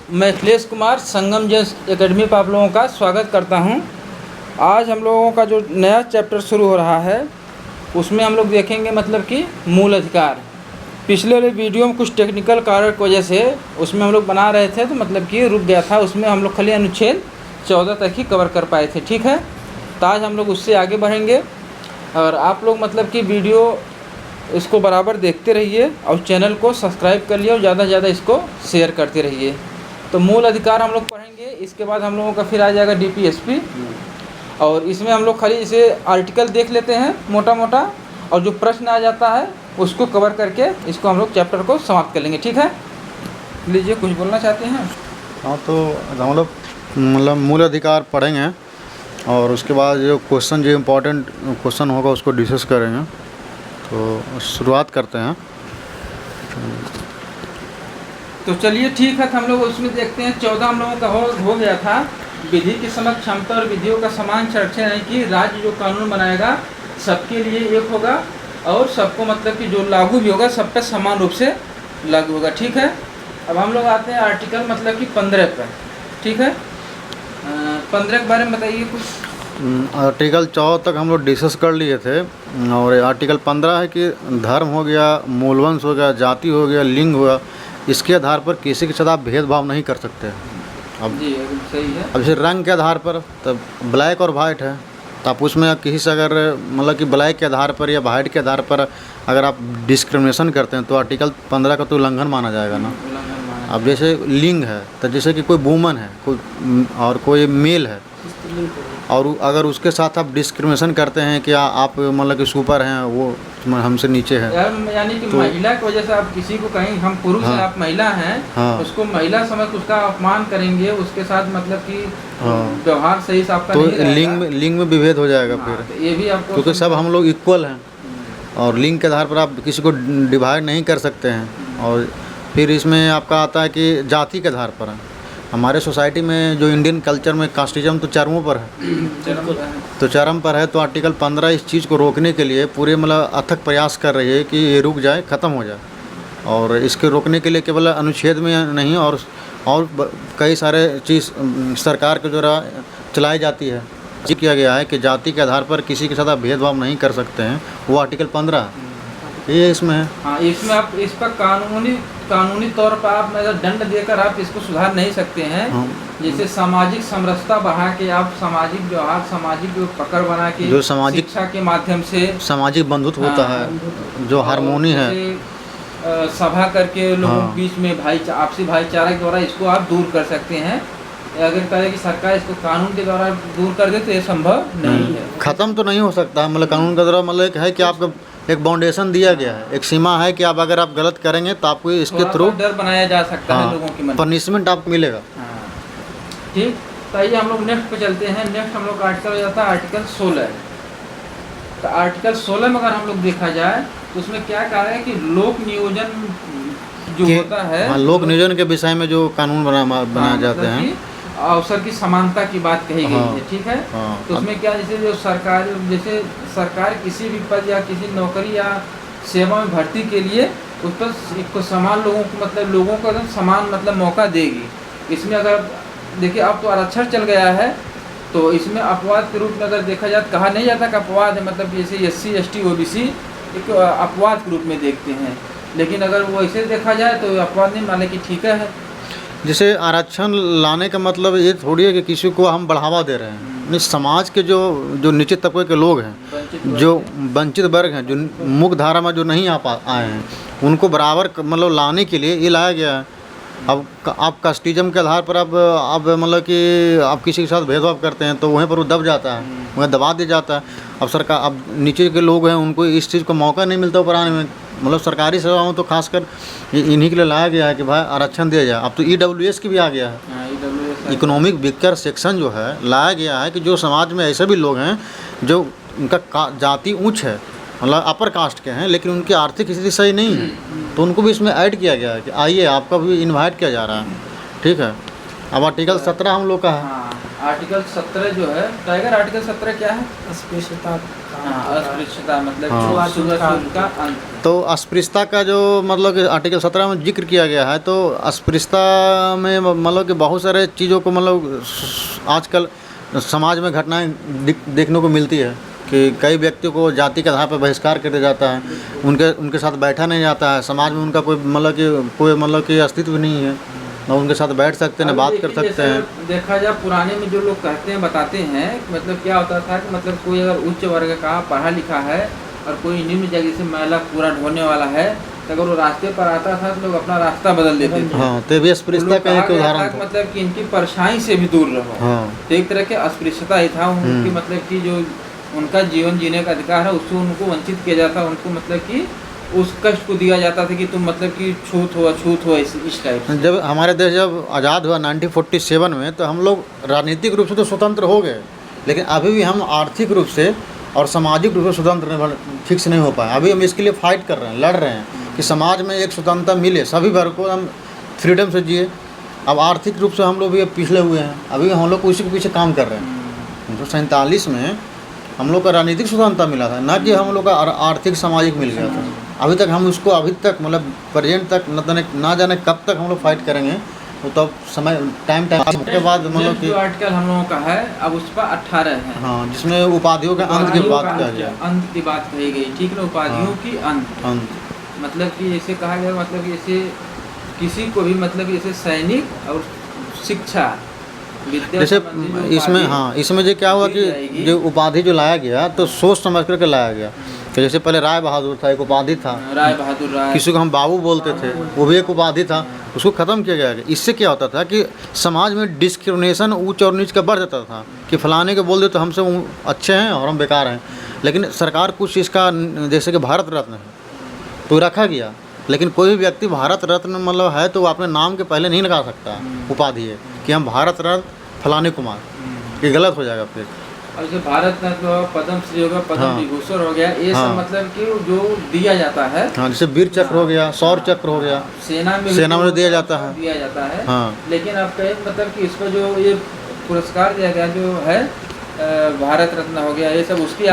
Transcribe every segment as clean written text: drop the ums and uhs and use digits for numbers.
मैं अखिलेश कुमार संगम जेस एकेडमी पर आप लोगों का स्वागत करता हूं। आज हम लोगों का जो नया चैप्टर शुरू हो रहा है उसमें हम लोग देखेंगे मतलब कि मूल अधिकार। पिछले वाले वीडियो में कुछ टेक्निकल कारण की वजह से उसमें हम लोग बना रहे थे तो मतलब कि रुक गया था। उसमें हम लोग खाली अनुच्छेद 14 तक ही कवर कर पाए थे, ठीक है। तो आज हम लोग उससे आगे बढ़ेंगे और आप लोग मतलब कि वीडियो इसको बराबर देखते रहिए और चैनल को सब्सक्राइब कर लिए और ज़्यादा से ज़्यादा इसको शेयर करते रहिए। तो मूल अधिकार हम लोग पढ़ेंगे, इसके बाद हम लोगों का फिर आ जाएगा डीपीएसपी और इसमें हम लोग खाली इसे आर्टिकल देख लेते हैं मोटा मोटा और जो प्रश्न आ जाता है उसको कवर करके इसको हम लोग चैप्टर को समाप्त कर लेंगे, ठीक है। लीजिए, कुछ बोलना चाहते हैं? हाँ, तो हम लोग मतलब मूल अधिकार पढ़ेंगे और उसके बाद जो क्वेश्चन जो इम्पोर्टेंट क्वेश्चन होगा उसको डिस्कस करेंगे। तो शुरुआत करते हैं। तो चलिए ठीक है, तो हम लोग उसमें देखते हैं 14 हम लोगों का हो गया था। विधि की समक्ष क्षमता और विधियों का समान संरक्षण, यानी कि राज्य जो कानून बनाएगा सबके लिए एक होगा और सबको मतलब कि जो लागू भी होगा सब पे समान रूप से लागू होगा, ठीक है। अब हम लोग आते हैं आर्टिकल मतलब कि 15 पर, ठीक है। 15 के बारे में बताइए कुछ। आर्टिकल 14 तक हम लोग डिस्कस कर लिए थे और आर्टिकल 15 है कि धर्म हो गया, मूलवंश हो गया, जाति हो गया, लिंग हो गया, इसके आधार पर किसी के साथ आप भेदभाव नहीं कर सकते। अब जी सही है। अब जैसे रंग के आधार पर तब ब्लैक और वाइट है, तो आप उसमें किसी से अगर मतलब कि ब्लैक के आधार पर या वाइट के आधार पर अगर आप डिस्क्रिमिनेशन करते हैं तो आर्टिकल 15 का तो उल्लंघन माना जाएगा ना। अब जैसे लिंग है तो जैसे कि कोई वुमन है कोई और कोई मेल है और अगर उसके साथ आप डिस्क्रिमिनेशन करते हैं कि आप मतलब कि सुपर हैं, वो हमसे नीचे है, यानी कि तो महिला की वजह से आप किसी को कहीं हम पुरुष हैं, आप महिला हैं, उसको महिला समझ उसका अपमान करेंगे, उसके साथ मतलब कि व्यवहार सही से आपका तो नहीं लिंग में विभेद हो जाएगा। फिर तो ये भी आपको, क्योंकि सब हम लोग इक्वल हैं और लिंग के आधार पर आप किसी को डिवाइड नहीं कर सकते हैं। और फिर इसमें आपका आता है कि जाति के आधार पर है। हमारे सोसाइटी में जो इंडियन कल्चर में कास्टिज्म तो चरमों पर है, तो चरम पर है। तो आर्टिकल 15 इस चीज़ को रोकने के लिए पूरे मतलब अथक प्रयास कर रही है कि ये रुक जाए, ख़त्म हो जाए। और इसके रोकने के लिए केवल अनुच्छेद में नहीं और कई सारे चीज़ सरकार के द्वारा चलाई जाती है। ये किया गया है कि जाति के आधार पर किसी के साथ आप भेदभाव नहीं कर सकते हैं, वो आर्टिकल 15 ये इसमें है। हाँ, इसमें आप इस पर कानूनी तौर पर आप अगर दंड देकर आप इसको सुधार नहीं सकते हैं। जैसे सामाजिक समरसता बढ़ा के आप सामाजिक व्यवहार, सामाजिक पकड़ बना के, जो सामाजिक शिक्षा के माध्यम से सामाजिक बंधुत्व होता है, जो हारमोनी है, सभा करके लोगों के बीच में आपसी भाईचारा के द्वारा इसको आप दूर कर सकते हैं। अगर कहे कि सरकार इसको कानून के द्वारा दूर कर दे तो ये संभव नहीं है। ख़त्म तो नहीं हो सकता, मतलब कानून के द्वारा मतलब है कि आपको एक बाउंडेशन दिया गया है, एक सीमा है कि आप अगर आप गलत करेंगे तो आपको इसके थ्रू डर बनाया जा सकता है लोगों के मन में, पनिशमेंट आपको मिलेगा। ठीक, तो आइए हम लोग नेक्स्ट पे चलते हैं। नेक्स्ट हम लोग का आर्टिकल हो जाता है आर्टिकल 16। तो आर्टिकल 16 में अगर हम लोग देखा जाए तो उसमें क्या कहा है कि लोक नियोजन जो होता है, लोक नियोजन के विषय में जो कानून बनाए जाते हैं, अवसर की समानता की बात कही गई है, ठीक है। तो उसमें क्या, जैसे जो सरकार किसी भी पद या किसी नौकरी या सेवा में भर्ती के लिए उस पर समान लोगों को मतलब लोगों को एकदम समान मतलब मौका देगी। इसमें अगर देखिए अब तो आरक्षण चल गया है तो इसमें अपवाद के रूप में अगर देखा जाए, कहा नहीं जाता कि अपवाद है, मतलब जैसे SC ST OBC एक अपवाद के रूप में देखते हैं, लेकिन अगर वो ऐसे देखा जाए तो अपवाद नहीं माने कि ठीक है। जैसे आरक्षण लाने का मतलब ये थोड़ी है कि किसी को हम बढ़ावा दे रहे हैं। समाज के जो निश्चित तबके के लोग हैं, जो वंचित वर्ग हैं, जो मुख्य धारा में जो नहीं आए हैं, उनको बराबर मतलब लाने के लिए ये लाया गया है। अब आप कास्टिज्म के आधार पर अब मतलब कि आप किसी के साथ भेदभाव करते हैं तो वहीं पर वो दब जाता है, वहीं दबा दिया जाता है। अब सरकार, अब नीचे के लोग हैं उनको इस चीज़ को मौका नहीं मिलता ऊपर आने में। मतलब सरकारी सेवाओं तो खासकर इन्हीं के लिए लाया गया है कि भाई आरक्षण दिया जाए। अब तो EWS की भी आ गया है, इकोनॉमिक वीकर सेक्शन जो है लाया गया है कि जो समाज में ऐसे भी लोग हैं जो उनका जाति ऊंच है, मतलब अपर कास्ट के हैं, लेकिन उनकी आर्थिक स्थिति सही नहीं है, तो उनको भी इसमें ऐड किया गया है कि आइए आपका भी इन्वाइट किया जा रहा है, ठीक है। अब आर्टिकल 17 हम लोग का है। हाँ, आर्टिकल 17 जो है टाइगर, आर्टिकल 17 क्या है? अस्पृश्यता हाँ, अस्पृश्यता मतलब हाँ। छुआछूत का अंत। तो अस्पृश्यता का जो मतलब कि आर्टिकल 17 में जिक्र किया गया है, तो अस्पृश्यता में मतलब कि बहुत सारे चीज़ों को मतलब आजकल समाज में घटनाएं देखने को मिलती है कि कई व्यक्तियों को जाति के आधार पर बहिष्कार कर दिया जाता है, उनके साथ बैठा नहीं जाता है, समाज में उनका कोई मतलब कि अस्तित्व नहीं है, ना उनके साथ बैठ सकते हैं, ना बात कर सकते हैं। देखा जाए पुराने में जो लोग कहते हैं, बताते हैं, मतलब क्या होता था कि मतलब कोई अगर उच्च वर्ग का पढ़ा लिखा है और कोई निम्न जगह से मैला पूरा ढोने वाला है, तो अगर वो रास्ते पर आता था तो लोग अपना रास्ता बदल देते थे। हाँ, तो भी अस्पृश्यता का एक उदाहरण था। मतलब कि इनकी परछाई से भी दूर रहो। हाँ, तो एक तरह के अस्पृश्यता ही था उनकी, मतलब कि जो उनका जीवन जीने का अधिकार है उससे उनको वंचित किया जाता, उनको मतलब कि उस कष्ट को दिया जाता था कि तुम मतलब कि छूत हो इस टाइप से। जब हमारे देश जब आज़ाद हुआ 1947 में, तो हम लोग राजनीतिक रूप से तो स्वतंत्र हो गए, लेकिन अभी भी हम आर्थिक रूप से और सामाजिक रूप से स्वतंत्र ठीक से नहीं हो पाए। अभी हम इसके लिए फाइट कर रहे हैं, लड़ रहे हैं कि समाज में एक स्वतंत्रता मिले, सभी वर्ग को हम फ्रीडम से जिए। अब आर्थिक रूप से हम लोग भी पिछले हुए हैं, अभी हम लोग उसी के पीछे काम कर रहे हैं। 1947 में हम लोग का राजनीतिक स्वतंत्रता मिला था, ना कि हम लोग का आर्थिक सामाजिक मिल गया था। अभी तक हम उसको अभी तक मतलब प्रेजेंट तक ना जाने कब तक हम लोग फाइट करेंगे, वो तब समय टाइम के बाद मतलब कि जो आर्टिकल हम लोगों का है अब उस पर 18 है। हाँ, जिसमें उपाधियों के अंत की बात कहा गया, अंत की बात कही गई, ठीक है, उपाधियों की अंत मतलब कि जैसे कहा गया, मतलब कि जैसे किसी को भी मतलब जैसे सैनिक और शिक्षा जैसे इसमें, हाँ, इसमें जो क्या हुआ कि जो उपाधि जो लाया गया तो सोच समझ करके लाया गया कि जैसे पहले राय बहादुर था, एक उपाधि था, राय बहादुर राय, किसी को हम बाबू बोलते थे, वो भी एक उपाधि था, उसको ख़त्म किया गया। इससे क्या होता था कि समाज में डिस्क्रिमिनेशन ऊंच और नीच का बढ़ जाता था कि फलाने के बोल दे तो हमसे अच्छे हैं और हम बेकार हैं। लेकिन सरकार कुछ इसका, जैसे कि भारत रत्न है तो रखा गया, लेकिन कोई भी व्यक्ति भारत रत्न मतलब है तो वो अपने नाम के पहले नहीं लगा सकता उपाधि है कि हम भारत रत्न फलाने कुमार, ये गलत हो जाएगा फिर। और जैसे भारत रत्न हो, पद्म श्री हो गया, पद्म विभूषण हो गया, ये सब मतलब कि जो दिया जाता है। हाँ, जैसे वीर चक्र हो गया, शौर्य चक्र हो गया, सेना में दिया जाता है। हाँ, लेकिन आप कहें मतलब कि इसको जो ये पुरस्कार दिया गया जो है भारत रत्न हो गया, ये सब उसकी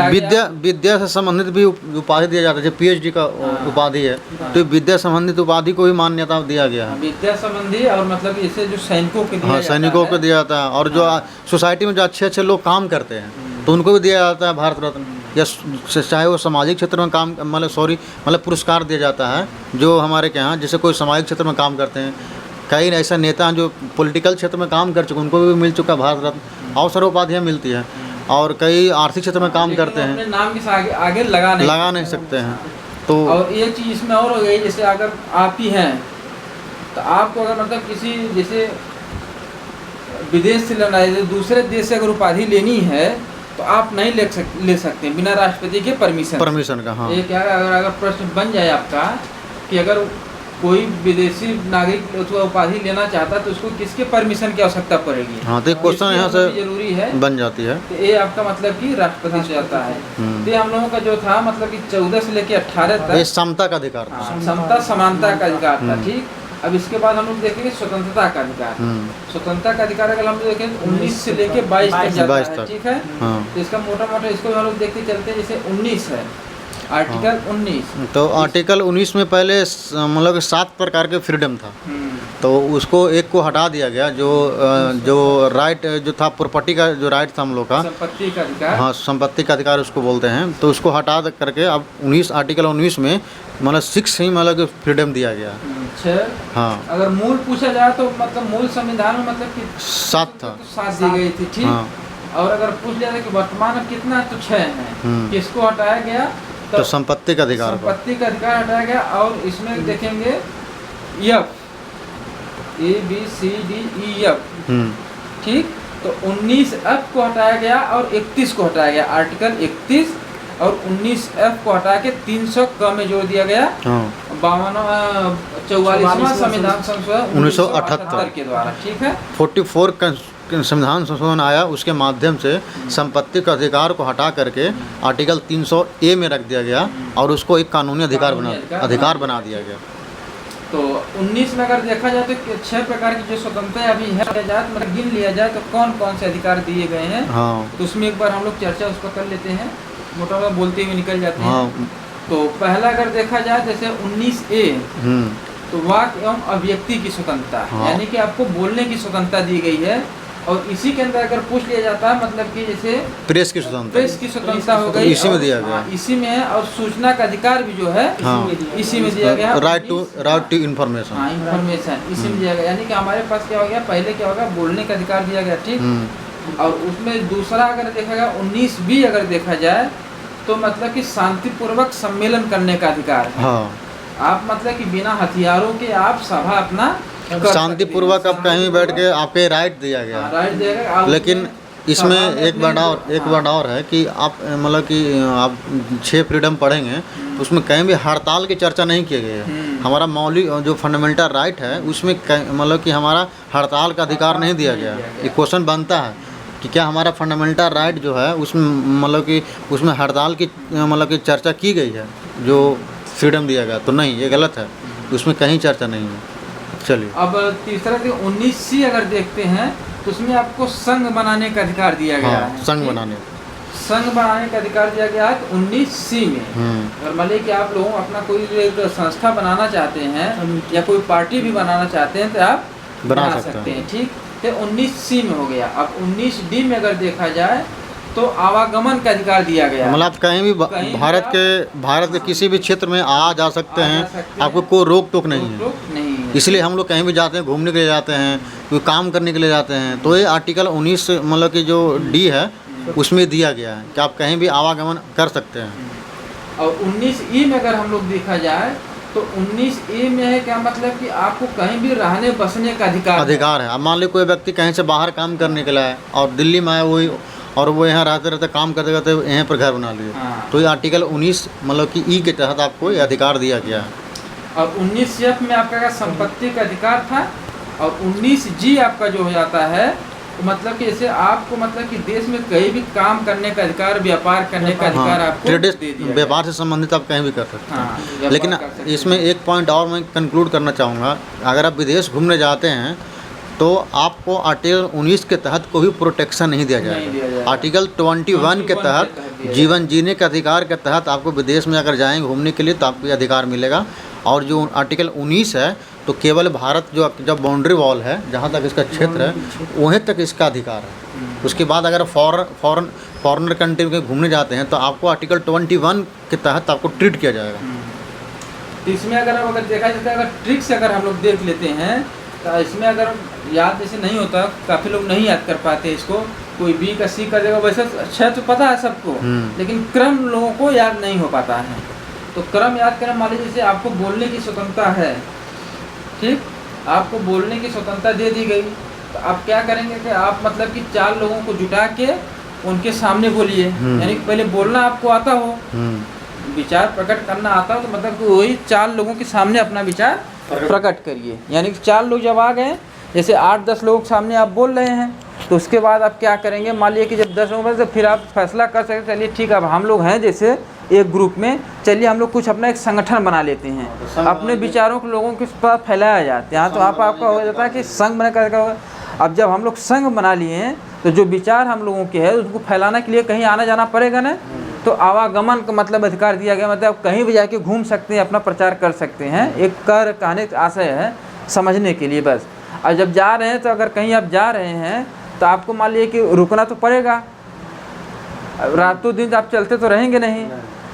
विद्या से संबंधित भी उपाधि दिया जाता है, जो PhD का उपाधि है, तो विद्या संबंधित उपाधि को भी मान्यता दिया गया है। विद्या संबंधी और मतलब इसे जो सैनिकों को दिया सैनिकों को दिया जाता है, और जो सोसाइटी में जो अच्छे अच्छे लोग काम करते हैं तो उनको भी दिया जाता है भारत रत्न, या चाहे वो सामाजिक क्षेत्र में काम मतलब पुरस्कार दिया जाता है जो हमारे के यहाँ, जैसे कोई सामाजिक क्षेत्र में काम करते हैं, कई ऐसा नेता हैं जो पॉलिटिकल क्षेत्र में काम कर चुके, उनको भी मिल चुका भारत रत्न, और सारी उपाधियाँ मिलती हैं, और कई आर्थिक क्षेत्र में काम करते हैं, अपने नाम के आगे लगा नहीं सकते हैं। तो और ये चीज़ इसमें और हो गई, जैसे अगर आप ही हैं तो आपको अगर मतलब किसी जैसे विदेश से लेना है, दूसरे देश से अगर उपाधि लेनी है तो आप नहीं ले सकते बिना राष्ट्रपति के परमिशन का। हाँ, ये क्या अगर प्रश्न बन जाए आपका कि अगर कोई विदेशी नागरिक अथवा उपाधि लेना चाहता है तो उसको किसके परमिशन की आवश्यकता पड़ेगी? हाँ, तो एक क्वेश्चन यहाँ से जरूरी है बन जाती है। तो ये आपका मतलब कि राष्ट्रपति से आता है। तो हम लोगों का जो था मतलब कि 14 से लेके 18 तक ये समता का अधिकार था, समता समानता का अधिकार था, ठीक। अब इसके बाद हम लोग देखेंगे स्वतंत्रता का अधिकार। स्वतंत्रता का अधिकार अगर हम लोग देखें 19 से लेके 22 तक जाता है, ठीक है। तो इसका मोटा इसको हम लोग देखते चलते हैं, जैसे 19 है आर्टिकल 19। तो आर्टिकल 19 में पहले मतलब 7 प्रकार के फ्रीडम था, तो उसको एक को हटा दिया गया, जो राइट जो था प्रॉपर्टी का जो राइट था हम लोग का, संपत्ति का अधिकार। हाँ, संपत्ति का अधिकार उसको बोलते हैं, तो उसको हटा करके अब आर्टिकल 19 में मतलब 6 ही मतलब फ्रीडम दिया गया। हाँ, अगर मूल पूछा जाए तो मतलब मूल संविधान में मतलब कि 7 था, 7 दी गई थी, ठीक। और अगर पूछ लिया कि वर्तमान में कितना, तो 6 है। किसको हटाया गया? तो संपत्ति का अधिकार हटाया गया। और इसमें देखेंगे एफ ABCDEF, ठीक। तो 19F को हटाया गया और 31 को हटाया गया, आर्टिकल 31 और 19F को हटा के 300 क में जोड़ दिया गया। 44वां संविधान संशोधन 1978 के द्वारा, ठीक है। 44 संविधान संशोधन आया, उसके माध्यम से संपत्ति के अधिकार को हटा करके आर्टिकल 300A में रख दिया गया और उसको एक कानूनी अधिकार बना दिया गया। तो 19 में अगर देखा जाए तो 6 प्रकार की जो स्वतंत्रता अभी है मतलब गिन लिया जाए तो कौन कौन से अधिकार दिए गए हैं। हाँ तो उसमें एक बार हम लोग चर्चा उस पर कर लेते हैं, मोटा मोटा बोलते हुए निकल जाते हैं। हाँ तो पहला अगर देखा जाए जैसे 19A तो वाक एवं अभिव्यक्ति की स्वतंत्रता, हाँ। यानी कि आपको बोलने की स्वतंत्रता दी गई है। और इसी के अंदर अगर पूछ लिया जाता है मतलब कि जैसे प्रेस की स्वतंत्रता, प्रेस की स्वतंत्रता हो गई, इसी में दिया गया। हाँ, इसी में है। और सूचना का अधिकार भी जो है हाँ। इसी में दिया गया। Right to information. हाँ, इन्फॉर्मेशन इसी में दिया गया। यानी कि हमारे पास क्या हो गया, पहले क्या होगा, बोलने का अधिकार दिया गया, ठीक। और उसमें दूसरा अगर देखा गया 19B अगर देखा जाए तो मतलब कि शांतिपूर्वक सम्मेलन करने का अधिकार है। हाँ, आप मतलब कि बिना हथियारों के आप सभा अपना शांतिपूर्वक आप कहीं भी बैठ के आपके राइट दिया गया। राइट देगा। लेकिन इसमें एक वर्ड और है कि आप मतलब कि आप 6 फ्रीडम पढ़ेंगे तो उसमें कहीं भी हड़ताल की चर्चा नहीं की गई है। हमारा मौलिक जो फंडामेंटल राइट है उसमें मतलब कि हमारा हड़ताल का अधिकार नहीं दिया गया। ये क्वेश्चन बनता है कि क्या हमारा फंडामेंटल राइट जो है उसमें मतलब कि उसमें हड़ताल की मतलब कि चर्चा की गई है जो फ्रीडम दिया गया, तो नहीं, ये गलत है, उसमें कहीं चर्चा नहीं है। चलिए अब तीसरा 19C अगर देखते हैं तो उसमें आपको संघ बनाने का अधिकार दिया गया हाँ, है। संघ बनाने का अधिकार दिया गया है तो 19C में। अगर मान लीजिए कि आप लोग अपना कोई एक संस्था बनाना चाहते हैं या कोई पार्टी भी बनाना चाहते हैं तो आप बना सकते हैं, ठीक। तो 19C में हो गया। अब 19D में अगर देखा जाए तो आवागमन का अधिकार दिया गया, मतलब आप कहीं भी भारत के किसी भी क्षेत्र में आ जा सकते हैं, आपको कोई रोक टोक नहीं है। इसलिए हम लोग कहीं भी जाते हैं, घूमने के लिए जाते हैं, कोई काम करने के लिए जाते हैं, तो ये आर्टिकल 19 मतलब कि जो D है उसमें दिया गया है कि आप कहीं भी आवागमन कर सकते हैं। और 19E में अगर हम लोग देखा जाए तो 19A में है क्या, मतलब कि आपको कहीं भी रहने बसने का अधिकार है। अब मान लीजिए कोई व्यक्ति कहीं से बाहर काम करने के लिए आए और दिल्ली में आए वही, और वो यहाँ रहते रहते काम करते करते यहाँ पर घर बना लिए। हाँ। तो ये आर्टिकल 19 मतलब कि E के तहत आपको ये अधिकार दिया गया है। और 19F में आपका संपत्ति का अधिकार था। और 19G आपका जो हो जाता है तो मतलब कि जैसे आपको मतलब कि देश में कहीं भी काम करने का अधिकार, व्यापार करने का अधिकार आपको दे दिया गया। व्यापार से संबंधित आप कहीं भी कर सकते हैं। हाँ, लेकिन इसमें एक पॉइंट और मैं कंक्लूड करना चाहूँगा, अगर आप विदेश घूमने जाते हैं तो आपको आर्टिकल 19 के तहत कोई प्रोटेक्शन नहीं दिया जाएगा। आर्टिकल 21 के तहत जीवन जीने के अधिकार के तहत आपको विदेश में अगर जाएंगे घूमने के लिए तो आपको ये अधिकार मिलेगा। और जो आर्टिकल 19 है तो केवल भारत जो जब बाउंड्री वॉल है जहाँ तक इसका क्षेत्र है वहीं तक इसका अधिकार है। उसके बाद अगर फॉरेनर कंट्री में घूमने जाते हैं तो आपको आर्टिकल 21 के तहत आपको ट्रीट किया जाएगा। इसमें अगर देखा जाता है, अगर ट्रिक से अगर हम लोग देख लेते हैं तो इसमें अगर याद जैसे नहीं होता, काफ़ी लोग नहीं याद कर पाते इसको, कोई B का C कर देगा। वैसे अच्छा तो पता है सबको, लेकिन क्रम लोगों को याद नहीं हो पाता है। तो क्रम याद करें, मान लीजिए जैसे आपको बोलने की स्वतंत्रता है, ठीक, आपको बोलने की स्वतंत्रता दे दी गई तो आप क्या करेंगे कि आप मतलब कि 4 लोगों को जुटा के उनके सामने बोलिए। यानी कि पहले बोलना आपको आता हो, विचार प्रकट करना आता हो, तो मतलब कि वही 4 लोगों के सामने अपना विचार प्रकट करिए। यानी कि 4 लोग जब आ गए, जैसे 8-10 लोगों के सामने आप बोल रहे हैं तो उसके बाद आप क्या करेंगे, मान लीजिए कि जब 10 लोग तो फिर आप फैसला कर सकते, चलिए ठीक है अब हम लोग हैं जैसे एक ग्रुप में, चलिए हम लोग कुछ अपना एक संगठन बना लेते हैं, अपने विचारों को लोगों के पास फैलाया जाते हैं। तो आपका हो जाता है कि संघ बना कर। अब जब हम लोग संघ बना लिए हैं तो जो विचार हम लोगों के हैं उसको फैलाने के लिए कहीं आना जाना पड़ेगा ना। तो आवागमन का मतलब अधिकार दिया गया, मतलब कहीं भी जाके घूम सकते हैं, अपना प्रचार कर सकते हैं। एक कहने का आशय है समझने के लिए बस। और जब जा रहे हैं तो अगर कहीं आप जा रहे हैं तो आपको मान लीजिए कि रुकना तो पड़ेगा, रातों दिन आप चलते तो रहेंगे नहीं,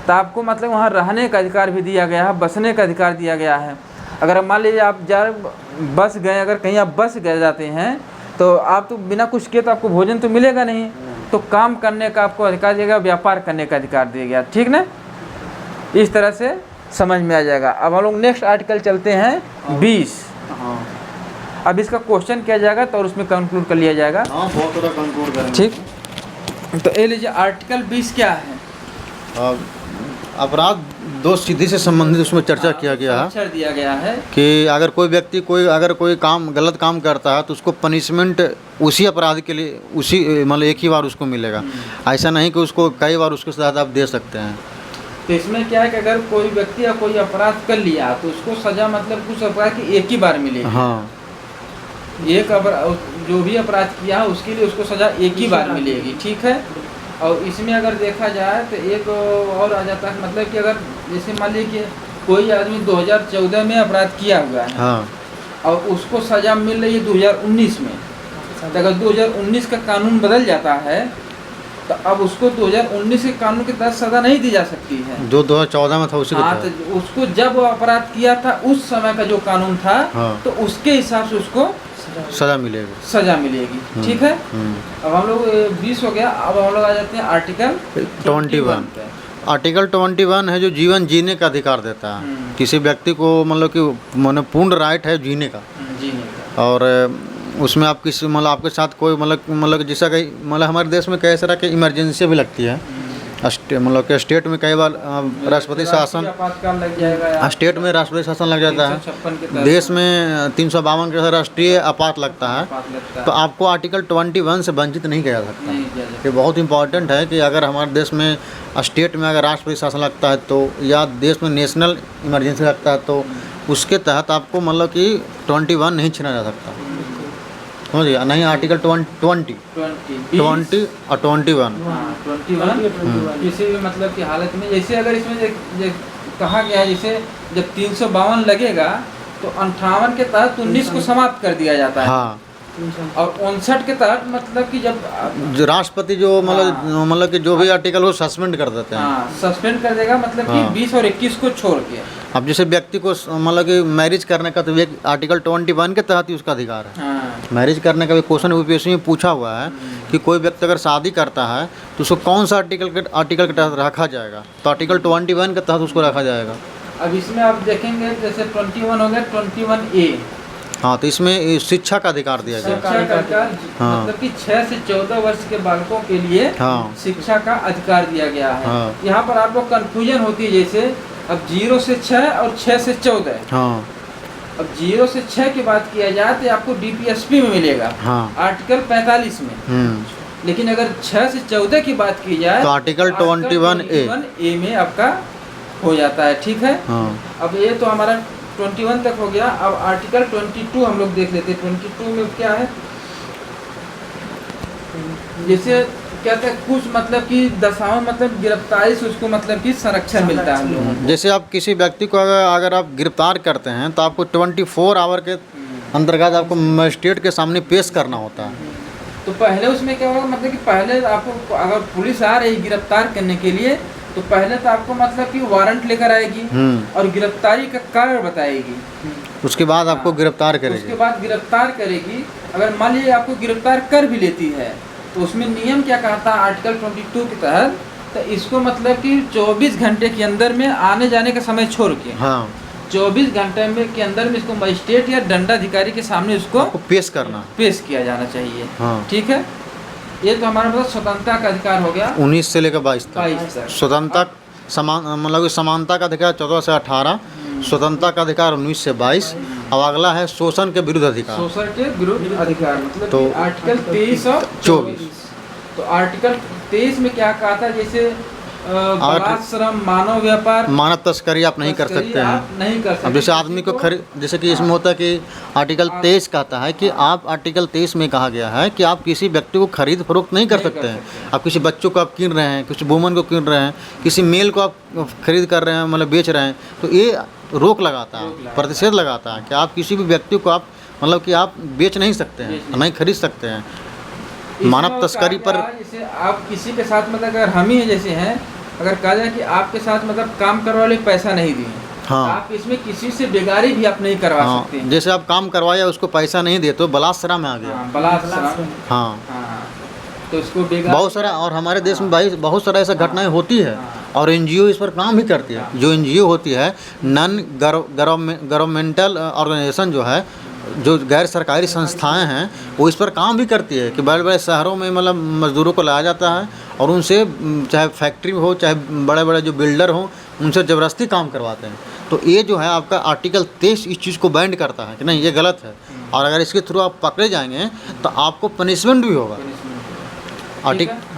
तो आपको मतलब वहाँ रहने का अधिकार भी दिया गया है, बसने का अधिकार दिया गया है। अगर मान लीजिए आप बस गए, अगर कहीं आप बस गए जाते हैं तो आप तो बिना कुछ किए तो आपको भोजन तो मिलेगा नहीं, तो काम करने का आपको अधिकार दिया गया, व्यापार करने का अधिकार दिया गया, ठीक ना। इस तरह से समझ में आ जाएगा। अब हम लोग नेक्स्ट आर्टिकल चलते हैं 20। अब इसका क्वेश्चन किया जाएगा तो और उसमें कंक्लूड कर लिया जाएगा। बहुत थोड़ा कंक्लूड करेंगे। ठीक, तो ये लीजिए आर्टिकल 20 क्या है। अपराध दोष सिद्धि से संबंधित उसमें चर्चा किया गया है, दिया गया है कि अगर कोई व्यक्ति अगर कोई काम गलत काम करता है तो उसको पनिशमेंट उसी अपराध के लिए उसी मतलब एक ही बार उसको मिलेगा। ऐसा नहीं कि उसको कई बार उसके साथ आप दे सकते हैं। तो इसमें क्या है कि अगर कोई व्यक्ति या कोई अपराध कर लिया तो उसको सजा मतलब कुछ अपराध की एक ही बार मिलेगी। हाँ एक जो भी अपराध किया है उसके लिए उसको सजा एक ही बार मिलेगी, ठीक है। और इसमें अगर देखा जाए तो एक और आ जाता है, मतलब कि अगर जैसे मान लीजिए कि कोई आदमी 2014 में अपराध किया हुआ है हाँ और उसको सजा मिल रही है 2019 में, तो अगर 2019 का कानून बदल जाता है तो अब उसको 2019 के कानून के तहत सजा नहीं दी जा सकती है। जो 2014 में था उसी के हाँ, तहत। तो उसको जब वो अपराध किया था उस समय का जो कानून था हाँ। तो उसके हिसाब से उसको सजा मिलेगी। सजा मिलेगी, ठीक है। अब हम लोग 20 हो गया, अब हम लोग आ जाते हैं आर्टिकल 21 पे। आर्टिकल 21 है जो जीवन जीने का अधिकार देता है। किसी व्यक्ति को मतलब कि माने पूर्ण राइट है जीने का। जीने का। और उसमें आप किसी मतलब आपके साथ कोई मतलब जैसा कहीं मतलब हमारे देश में कई तरह की इमरजेंसी भी लगती है। मतलब कि स्टेट में कई बार राष्ट्रपति शासन आपातकाल लग जाएगा, स्टेट में राष्ट्रपति शासन लग जाता 356 के है। तहत। देश में 352 के राष्ट्रीय आपात लगता है। तो आपको आर्टिकल 21 से वंचित नहीं किया जा सकता। नहीं किया जा ये बहुत इंपॉर्टेंट है कि अगर हमारे देश में स्टेट में अगर राष्ट्रपति शासन लगता है तो या देश में नेशनल इमरजेंसी लगता है तो उसके तहत आपको मतलब कि 21 नहीं छीना जा सकता। समझिए नहीं, आर्टिकल 20 और 21 किसी भी मतलब की हालत में, जैसे अगर इसमें कहा गया है जैसे जब 352 लगेगा तो 58 के तहत 19 को समाप्त कर दिया जाता है। हाँ, और 59 के तहत मतलब कि जब जो राष्ट्रपति जो मतलब कि जो भी आर्टिकल वो सस्पेंड कर देते हैं। हाँ, सस्पेंड कर देगा, मतलब कि हाँ। 20 और 21 को छोड़ के। अब जैसे व्यक्ति को मतलब कि मैरिज करने का तो एक आर्टिकल 21 के तहत ही उसका अधिकार है। हाँ। मैरिज करने का भी क्वेश्चन यूपीएससी में पूछा हुआ है कि कोई व्यक्ति अगर शादी करता है तो उसको कौन सा आर्टिकल के तहत रखा जाएगा। तो आर्टिकल 21 के तहत उसको रखा जाएगा। अब इसमें आप देखेंगे जैसे 21 हो गया 21A। हाँ, तो इसमें शिक्षा का अधिकार दिया गया है। शिक्षा का अधिकार, हाँ। मतलब कि 6 से 14 वर्ष के बालकों के लिए हाँ। शिक्षा का अधिकार दिया गया है। हाँ। यहाँ पर आप लोग कंफ्यूजन होती है, जैसे अब 0 से 6 और 6 से 14। हाँ। अब 0 से 6 की बात किया जाए तो आपको डीपीएसपी में मिलेगा, हाँ। आर्टिकल 45 में। लेकिन अगर 6 से 14 की बात की जाए तो आर्टिकल 21A में आपका हो जाता है, ठीक है। हाँ। अब ये तो हमारा 21 तक हो गया। अब आर्टिकल 22 हम लोग देख लेते हैं। 22 में क्या है, जैसे कहते हैं कुछ मतलब कि दशाओं मतलब गिरफ्तारी से उसको मतलब कि संरक्षण मिलता है हम लोगों को। जैसे आप किसी व्यक्ति को अगर आप गिरफ्तार करते हैं तो आपको 24 आवर के अंतर्गत आपको मजिस्ट्रेट के सामने पेश करना होता है। तो पहले उसमें क्या होगा, मतलब कि पहले आपको अगर पुलिस आ रही गिरफ्तार करने के लिए तो पहले तो आपको मतलब कि वारंट लेकर आएगी और गिरफ्तारी का कारण बताएगी। उसके बाद आपको गिरफ्तार करेगी। उसके बाद गिरफ्तार करेगी। अगर मान लीजिए आपको गिरफ्तार कर भी लेती है तो उसमें नियम क्या कहता है आर्टिकल 22 के तहत, तो इसको मतलब कि 24 घंटे के अंदर में आने जाने का समय छोड़ के, हाँ, 24 घंटे में के अंदर में इसको मजिस्ट्रेट या दंडाधिकारी के सामने उसको पेश करना, पेश किया जाना चाहिए। हाँ। ठीक है, ये तो हमारा मतलब स्वतंत्रता का अधिकार हो गया 19 से लेकर 22 22 तक। तक। स्वतंत्रता समान मतलब कि समानता का अधिकार 14 से 18, स्वतंत्रता का अधिकार 19 से 22। अब अगला है शोषण के विरुद्ध अधिकार। शोषण के विरुद्ध अधिकार मतलब तो कि आर्टिकल 23 और 24। तो आर्टिकल 23 में क्या कहा था, जैसे बलात्कार, श्रम, मानव व्यापार, मानव तस्करी आप नहीं कर सकते आप हैं। नहीं कर सकते। अब जैसे आदमी को जैसे कि इसमें होता है कि आर्टिकल 23 कहता है कि आप आर्टिकल 23 में कहा गया है कि आप किसी व्यक्ति को खरीद फरोख्त नहीं कर सकते हैं। आप किसी बच्चों को आप कीन रहे हैं, किसी वुमन को कीन रहे हैं, किसी मेल को आप खरीद कर रहे हैं मतलब बेच रहे हैं, तो ये रोक लगाता है, प्रतिषेध लगाता है कि आप किसी भी व्यक्ति को आप मतलब कि आप बेच नहीं सकते हैं, नहीं खरीद सकते हैं। मानव तस्करी पर जैसे आप किसी के साथ मतलब अगर हम ही जैसे हैं, अगर कहा जाए कि आपके साथ मतलब काम करने वाले पैसा नहीं दिए, हाँ, आप इसमें किसी से बेगारी भी आप नहीं करवा सकते हैं। जैसे आप काम करवाया उसको पैसा नहीं दे तो बलात्कार में आ गया। बलात्कार, हाँ, तो इसको बेगारी बहुत सारा, और हमारे देश में भाई बहुत सारा ऐसा घटनाएं होती है और एनजीओ इस पर काम भी करती है। जो एनजीओ होती है नॉन गवर्नमेंटल ऑर्गेनाइजेशन जो है, जो गैर सरकारी संस्थाएं हैं, वो इस पर काम भी करती है कि बड़े बड़े शहरों में मतलब मज़दूरों को लाया जाता है और उनसे चाहे फैक्ट्री हो चाहे बड़े बड़े जो बिल्डर हों उनसे ज़बरदस्ती काम करवाते हैं। तो ये जो है आपका आर्टिकल 23 इस चीज़ को बैंड करता है कि नहीं ये गलत है, और अगर इसके थ्रू आप पकड़े जाएंगे तो आपको पनिशमेंट भी होगा।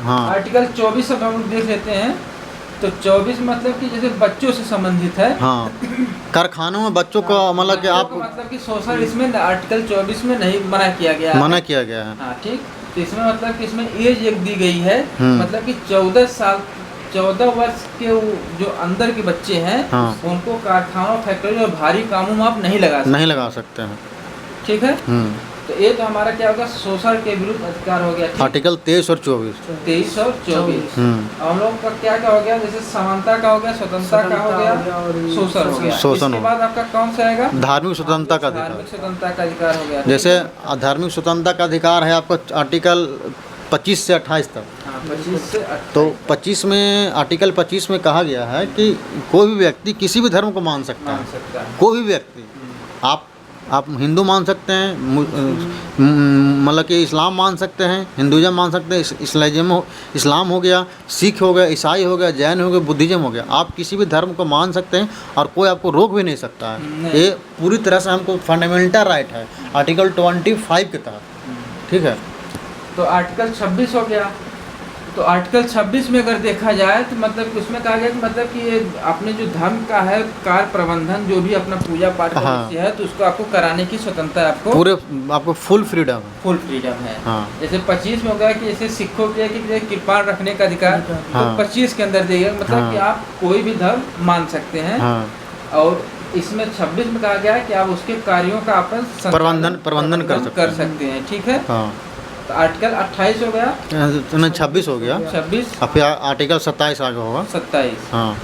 हाँ, आर्टिकल 24 अब हम देख लेते हैं। तो 24 मतलब कि जैसे बच्चों से संबंधित है। हाँ, कारखानों में बच्चों को मतलब कि बच्चों आप को मतलब कि सोशल इसमें आर्टिकल 24 में नहीं मना किया गया है। मना किया गया है। हाँ ठीक। तो इसमें मतलब कि इसमें एज एक दी गई है, मतलब कि 14 वर्ष के जो अंदर के बच्चे हैं, हाँ। उनको कारखानों, फैक्ट्री और भारी कामों में आप नहीं लगा सकते हैं। ठीक है। तो ये तो हमारा क्या होगा, शोषण के विरुद्ध अधिकार हो गया। आर्टिकल 23 और 24। 23 और 24। हम लोग का क्या क्या हो गया, जैसे समानता का हो गया, स्वतंत्रता का हो गया, शोषण हो गया। शोषण इसके बाद आपका कौन सा आएगा, धार्मिक स्वतंत्रता का अधिकार। धार्मिक स्वतंत्रता का अधिकार हो गया। जैसे धार्मिक स्वतंत्रता का अधिकार है आपका आर्टिकल 25 से 28 तक। 25 से 28। तो 25 में, आर्टिकल 25 में कहा गया है कि कोई भी व्यक्ति किसी भी धर्म को मान सकता है। कोई भी व्यक्ति, आप हिंदू मान सकते हैं, मतलब कि इस्लाम मान सकते हैं, हिंदुज़म मान सकते हैं, इस्लाम हो गया, सिख हो गया, ईसाई हो गया, जैन हो गया, बुद्धिज़्म हो गया। आप किसी भी धर्म को मान सकते हैं और कोई आपको रोक भी नहीं सकता है। ये पूरी तरह से हमको फंडामेंटल राइट है आर्टिकल 25 के तहत। ठीक है। तो आर्टिकल 26 हो गया। तो आर्टिकल 26 में अगर देखा जाए तो मतलब उसमें कहा गया कि मतलब कि ये अपने जो धर्म का है कार्य प्रबंधन, जो भी अपना पूजा पाठ का विषय है, तो उसको आपको कराने की स्वतंत्रता है, आपको फुल फ्रीडम है। हाँ। जैसे 25 में हो गया कि जैसे सिखों के कि कृपाण रखने का अधिकार, हाँ। तो 25 के अंदर दिया मतलब हाँ। कि आप कोई भी धर्म मान सकते हैं, हाँ। और इसमें 26 में कहा गया है कि आप उसके कार्यों का अपन प्रबंधन कर सकते हैं। ठीक है। हाँ। तो आर्टिकल 28 हो गया, 26 हो गया, 26। अब फिर आर्टिकल 27 आगे होगा, 27। हाँ।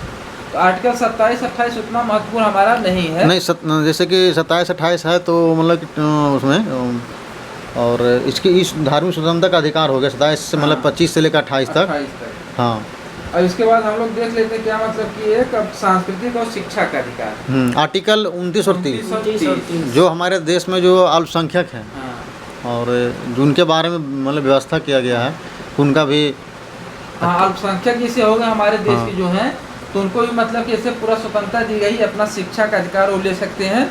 तो आर्टिकल 27, 28 उतना महत्वपूर्ण हमारा नहीं है। नहीं, जैसे कि 27, 28 है तो मतलब उसमें, और इस धार्मिक स्वतंत्रता का अधिकार हो गया 27 से, मतलब 25 से लेकर 28 तक। हाँ। और इसके बाद हम लोग देख लेते हैं क्या मतलब कि एक सांस्कृतिक और शिक्षा का अधिकार, आर्टिकल 29 और 30, जो हमारे देश में जो अल्पसंख्यक हैं, हाँ। और जिनके बारे में मतलब व्यवस्था किया गया है उनका भी, हाँ, अल्पसंख्यक जैसे हो गए हमारे देश के जो हैं, तो उनको भी मतलब कि ऐसे पूरा स्वतंत्रता दी गई, अपना शिक्षा का अधिकार वो ले सकते हैं।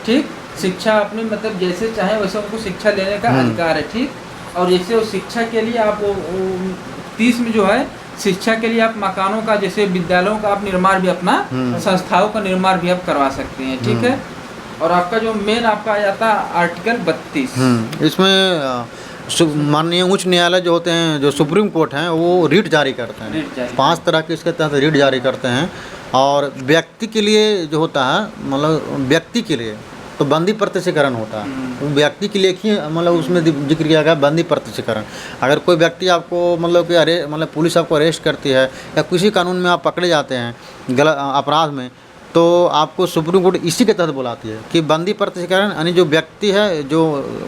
ठीक। शिक्षा अपनी मतलब जैसे चाहे वैसे उनको शिक्षा लेने का अधिकार है। ठीक। और जैसे वो शिक्षा के लिए आप 30 में जो है शिक्षा के लिए आप मकानों का, जैसे विद्यालयों का आप निर्माण भी, अपना संस्थाओं का निर्माण भी आप करवा सकते हैं। ठीक है। और आपका जो मेन आपका आ जाता है आर्टिकल 32। इसमें माननीय उच्च न्यायालय जो होते हैं, जो सुप्रीम कोर्ट हैं, वो रीट जारी करते हैं। 5 तरह के इसके तहत रीट जारी करते हैं। और व्यक्ति के लिए जो होता है, मतलब व्यक्ति के लिए तो बंदी प्रत्यक्षीकरण होता है। व्यक्ति के लिए ही मतलब उसमें जिक्र किया गया बंदी प्रत्यक्षीकरण। अगर कोई व्यक्ति आपको मतलब कि मतलब पुलिस आपको अरेस्ट करती है या किसी कानून में आप पकड़े जाते हैं गलत अपराध में, तो आपको सुप्रीम कोर्ट इसी के तहत बुलाती है कि बंदी प्रत्यक्षीकरण, यानी जो व्यक्ति है जो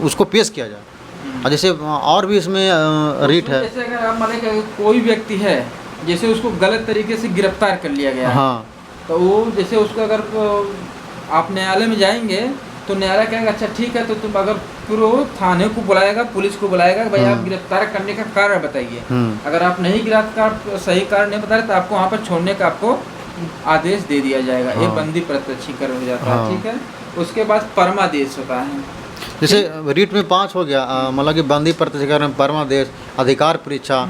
उसको पेश किया जाए। और जैसे और भी इसमें रीट है, जैसे अगर आप मान लें कोई व्यक्ति है, जैसे उसको गलत तरीके से गिरफ्तार कर लिया गया, हाँ। तो वो जैसे उसको अगर आप न्यायालय में जाएंगे तो न्यायालय कहेगा अच्छा ठीक है, तो तुम अगर पूरे थाने को बुलाएगा, पुलिस को बुलाएगा, भाई आप गिरफ्तार करने का कारण बताइए। अगर आप नहीं गिरफ्तार सही कारण नहीं बता रहे तो आपको वहाँ पर छोड़ने का आपको आदेश दे दिया जाएगा। हाँ। ये बंदी प्रत्यक्षीकरण हो जाता है। हाँ। ठीक है। उसके बाद परमादेश होता है। जैसे रीट में 5 हो गया, मतलब कि बंदी प्रत्यक्षीकरण, परमादेश, अधिकार परीक्षा,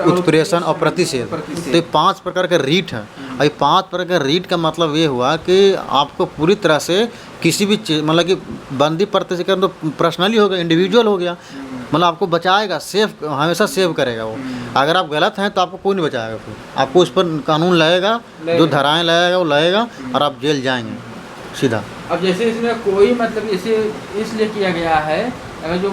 उत्प्रेषण और प्रतिषेध। तो ये 5 प्रकार का रीट है। और ये 5 प्रकार का रीट का मतलब ये हुआ कि आपको पूरी तरह से किसी भी चीज़, मतलब कि बंदी प्रत्यक्षीकरण तो पर्सनली हो गया, इंडिविजुअल हो गया, मतलब आपको बचाएगा, सेफ, हमेशा सेव करेगा वो। अगर आप गलत हैं तो आपको कोई नहीं बचाएगा, फिर आपको उस पर कानून लगेगा, जो धाराएं लगेगा वो लगेगा और आप जेल जाएंगे सीधा। अब जैसे इसमें कोई मतलब इसे इसलिए किया गया है, अगर जो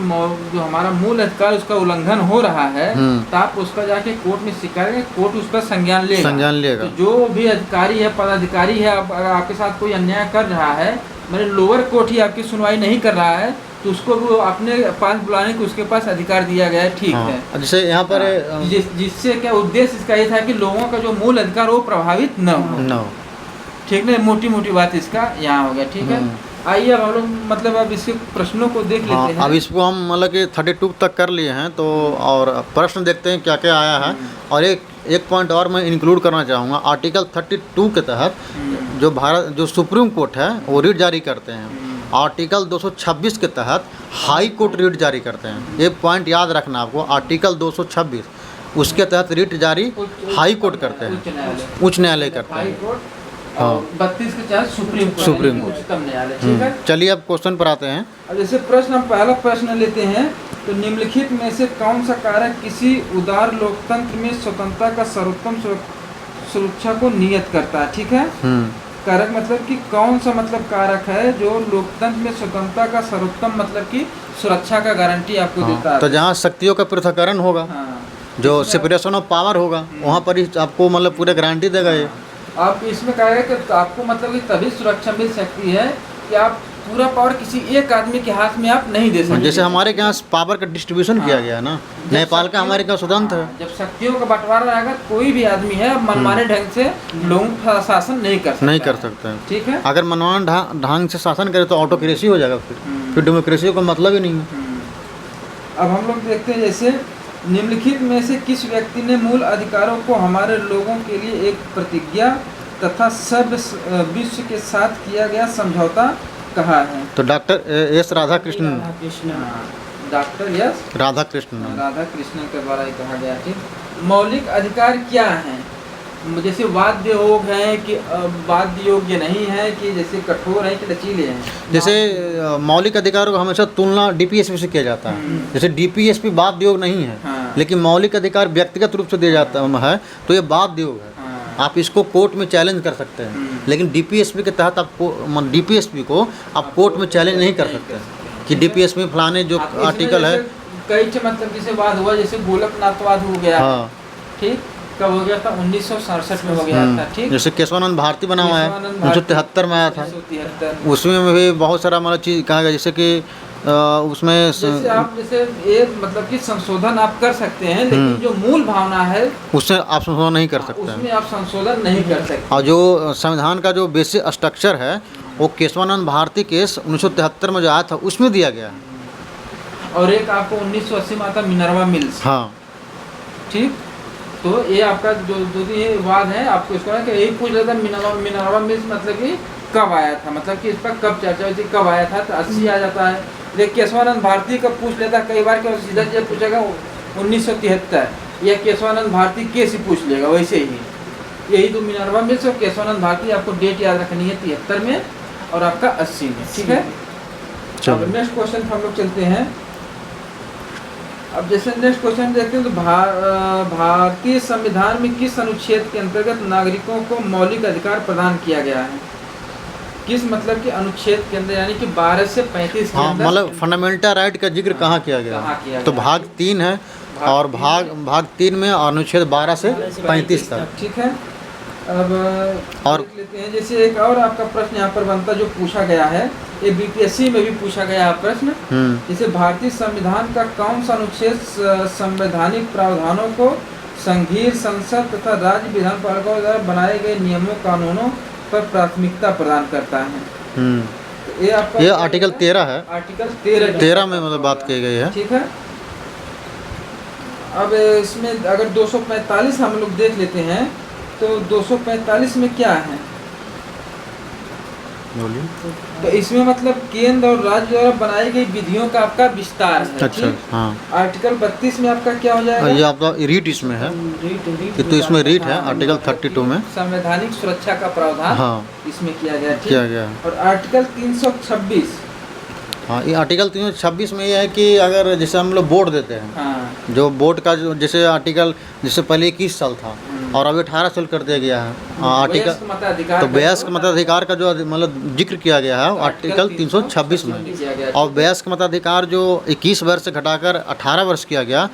हमारा मूल अधिकार उसका उल्लंघन हो रहा है तो आप उसका जाके कोर्ट में शिकायत करें, कोर्ट उस पर संज्ञान लेगा। तो जो भी अधिकारी है, पदाधिकारी है, अगर आपके साथ कोई अन्याय कर रहा है, मतलब लोअर कोर्ट ही आपकी सुनवाई नहीं कर रहा है, तो उसको वो अपने पास बुलाने को उसके पास अधिकार दिया गया है। ठीक है। जैसे यहाँ पर जिससे क्या उद्देश्य इसका ये था कि लोगों का जो मूल अधिकार वो प्रभावित न हो। ठीक है। मोटी बात इसका यहाँ हो गया। ठीक है। आइए अब हम लोग मतलब अब इसके प्रश्नों को देख लेते हैं। अब इसको हम मतलब कि 32 तक कर लिए हैं, तो और प्रश्न देखते हैं क्या क्या आया है। और एक पॉइंट और मैं इंक्लूड करना चाहूँगा। आर्टिकल 32 के तहत जो सुप्रीम कोर्ट है वो रीट जारी करते हैं। आर्टिकल 226 के तहत हाई कोर्ट रीट जारी करते हैं। ये पॉइंट याद रखना आपको। आर्टिकल 226 उसके तहत रिट जारी हाई कोर्ट करते हैं, उच्च न्यायालय करते हाई हैं। कोर्ट हाँ। और 32 के तहत सुप्रीम कोर्ट, सुप्रीम यानी कि उच्चतम न्यायालय। ठीक है। चलिए अब क्वेश्चन पर आते हैं। अब जैसे प्रश्न, हम पहला प्रश्न लेते हैं, तो निम्नलिखित में से कौन सा कारक किसी उदार लोकतंत्र में स्वतंत्रता का सर्वोत्तम सुरक्षा को नियत करता है? ठीक है। कारक मतलब कि कौन सा मतलब कारक है जो लोकतंत्र में स्वतंत्रता का सर्वोत्तम मतलब कि सुरक्षा का गारंटी आपको देता है? तो जहाँ शक्तियों का पृथक्करण होगा, हाँ। जो सेपरेशन ऑफ पावर होगा, वहाँ पर ही आपको मतलब पूरे गारंटी देगा ये। आप इसमें कहेगा कि आपको मतलब कि तभी सुरक्षा मिल सकती है कि आप पूरा पावर किसी एक आदमी के हाथ में आप नहीं दे सकते। जैसे हमारे यहाँ पावर का डिस्ट्रीब्यूशन किया गया है ना, नेपाल का हमारे यहाँ स्वतंत्र है। जब शक्तियों का बंटवारा रहेगा, कोई भी आदमी है मनमाने ढंग से लोगों का शासन नहीं कर सकता है। ठीक है। अगर मनमाना ढंग से शासन करे तो ऑटोक्रेसी हो जाएगा, फिर डेमोक्रेसी का मतलब ही नहीं है। अब हम लोग देखते हैं, जैसे निम्नलिखित में से किस व्यक्ति ने मूल अधिकारों को हमारे लोगों के लिए एक प्रतिज्ञा तथा सब विश्व के साथ किया गया समझौता कहा है? तो doctor S Radhakrishnan, doctor S Radhakrishnan के द्वारा कहा गया। ठीक। मौलिक अधिकार क्या हैं? जैसे वाद्य योग है कि वाद्य योग्य नहीं है, कि जैसे कठोर है कि लचीले हैं? जैसे मौलिक अधिकारों को हमेशा तुलना डीपीएसपी से किया जाता है। जैसे डीपीएसपी वाद्य योग नहीं है, हाँ। लेकिन मौलिक अधिकार व्यक्तिगत रूप से दिया जाता है, तो ये वाद्य योग है। आप इसको कोर्ट में चैलेंज कर सकते हैं, लेकिन डीपीएसपी के तहत आप डीपीएसपी को आप कोर्ट में चैलेंज नहीं कर सकते कि डीपीएसपी फलाने जो आर्टिकल है। कई मतलब जैसे वाद हुआ, जैसे गोलकनाथवाद हो गया। हाँ। ठीक। कब हो गया था? 1967 में हो गया था। ठीक। जैसे केशवानंद भारती बना हुआ है, 1973 में आया था। 1973 उसमें भी बहुत सारा मतलब चीज़ कहा गया, जैसे कि उसमें जैसे आप जैसे ये मतलब कि संशोधन आप कर सकते हैं, लेकिन जो मूल भावना है उसमें आप संशोधन नहीं कर सकते हैं। उसमें आप संशोधन नहीं कर सकते। और जो संविधान का जो बेसिक स्ट्रक्चर है वो केशवानंद भारती केस 1973 में जो आया था उसमें दिया गया है। और एक आपको 1980 में आता मिनर्वा मिल्स। हाँ। ठीक। तो ये आपका जो ये वाद है, आपको इसको ना कि यही पूछ लेता मिनर्वा मिल्स मतलब कि कब आया था, मतलब कि इस पर कब चर्चा हुई थी, कब आया था? तो 80 आ जाता है। लेकिन केशवानंद भारती का पूछ लेता कई बार कि सीधा जब पूछेगा 1973, या केशवानंद भारती केस ही पूछ लेगा वैसे ही। यही तो मिनर्वा मिल्स और केशवानंद भारती, आपको डेट याद रखनी है 73 में और आपका 80 में। ठीक है। अब नेक्स्ट क्वेश्चन हम लोग चलते हैं। अब जैसे नेक्स्ट क्वेश्चन देखते हैं, तो भारतीय संविधान में किस अनुच्छेद के अंतर्गत नागरिकों को मौलिक अधिकार प्रदान किया गया है? किस मतलब कि अनुच्छेद के अंदर, यानी कि 12 से 35 के अंदर? मतलब फंडामेंटल राइट का जिक्र कहाँ किया गया? तो भाग 3 है, और भाग 3 में अनुच्छेद 12 से 35 तक। ठीक है। अब और देख लेते हैं, जैसे एक और आपका प्रश्न यहाँ पर बनता जो पूछा गया है, ये बीपीएससी में भी पूछा गया प्रश्न। जैसे भारतीय संविधान का कौन सा अनुच्छेद संवैधानिक प्रावधानों को संघीय संसद तथा राज्य विधानपालिकाओं द्वारा बनाए गए नियमों कानूनों पर प्राथमिकता प्रदान करता है? तो ये आर्टिकल 13 है। आर्टिकल 13 में मतलब बात की गई है। ठीक है। अब इसमें अगर 245 हम लोग देख लेते हैं, तो 245 में क्या है? तो इसमें मतलब केंद्र और राज्य द्वारा बनाई गई विधियों का आपका विस्तार है। अच्छा। हाँ। आर्टिकल 32 में आपका क्या हो जाएगा? ये आपका रीट इसमें है, तो इसमें रीट है आर्टिकल 32 में संवैधानिक सुरक्षा का प्रावधान। हाँ। इसमें किया गया। और आर्टिकल 326। हाँ, ये आर्टिकल 326 में ये है कि अगर जैसे हम लोग वोट देते हैं, हाँ। जो वोट का जो जैसे आर्टिकल जैसे पहले 21 साल था और अभी 18 साल कर दिया गया है आर्टिकल, तो वयस्क मताधिकार का जो मतलब जिक्र किया गया है आर्टिकल 326 में। और वयस्क मताधिकार जो 21 वर्ष से घटाकर 18 वर्ष किया गया,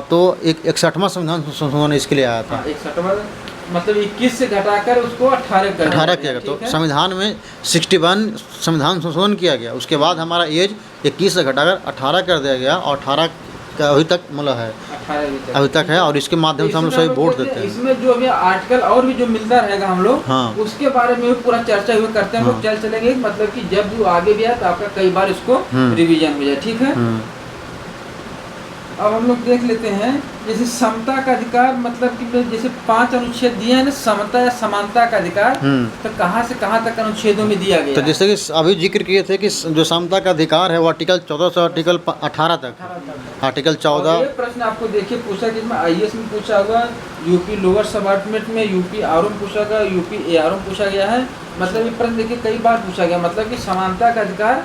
तो एक 61वां संविधान संशोधन इसके लिए आया था। 61वां मतलब 21 से घटाकर उसको 18 किया गया। तो संविधान में 61 संविधान संशोधन किया गया, उसके बाद हमारा एज 21 से घटाकर 18 कर दिया गया, और 18 का अभी तक मतलब है, अभी तक है, और इसके माध्यम से हम लोग सभी वोट देते हैं। इसमें जो अभी आर्टिकल और भी जो मिलता रहेगा हम लोग, हाँ। उसके बारे में भी पूरा चर्चा हुआ करते हैं। हम लोग चलेंगे, मतलब कि जब जो आगे भी आए तो आपका कई बार इसको रिवीजन हो जाए। ठीक है। अब हम लोग देख लेते हैं जैसे समता का अधिकार, मतलब कि जैसे 5 अनुच्छेद दिए हैं ना, समता या समानता का अधिकार, तो कहाँ से कहाँ तक अनुच्छेदों में दिया गया तो है? जैसे कि अभी जिक्र किए थे कि जो समता का अधिकार है वो आर्टिकल 14 से आर्टिकल 18 तक, आर्टिकल और 14। ये प्रश्न आपको देखिए पूछा कि इसमें IAS में पूछा हुआ, यूपी लोअर सब ऑर्डिनेट में, यूपी आर में पूछा गया, यूपी AR में पूछा गया है। मतलब ये प्रश्न देखिए कई बार पूछा गया, मतलब कि समानता का अधिकार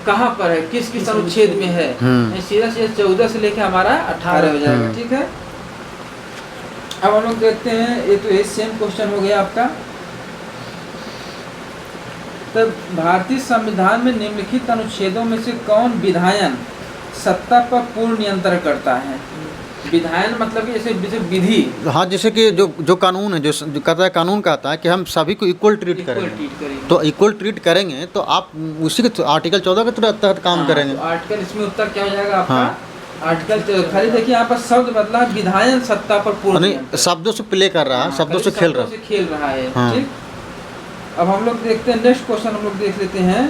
कहाँ पर है, किस किस अनुच्छेद में है। सीधा सीधा 14 से लेके हमारा 18 हो जाएगा, ठीक है। अब हम लोग देखते हैं, ये तो ये सेम क्वेश्चन हो गया आपका। तो भारतीय संविधान में निम्नलिखित अनुच्छेदों में से कौन विधायन सत्ता पर पूर्ण नियंत्रण करता है? विधायन मतलब कि जैसे विधि। हाँ, जैसे कि जो कानून है, जो कहता है, कानून कहता है कि हम सभी को इक्वल ट्रीट करेंगे, तो इक्वल ट्रीट करेंगे तो आप उसी के आर्टिकल 14 के तहत काम करेंगे। तो आर्टिकल इसमें उत्तर क्या हो जाएगा आपका? आर्टिकल खाली देखिए यहाँ पर शब्द बदला, विधायन सत्ता पर पूर्ण, शब्दों से प्ले कर रहा है, शब्दों से खेल रहा है। ठीक, अब हम लोग देखते हैं नेक्स्ट क्वेश्चन, हम लोग देख लेते हैं।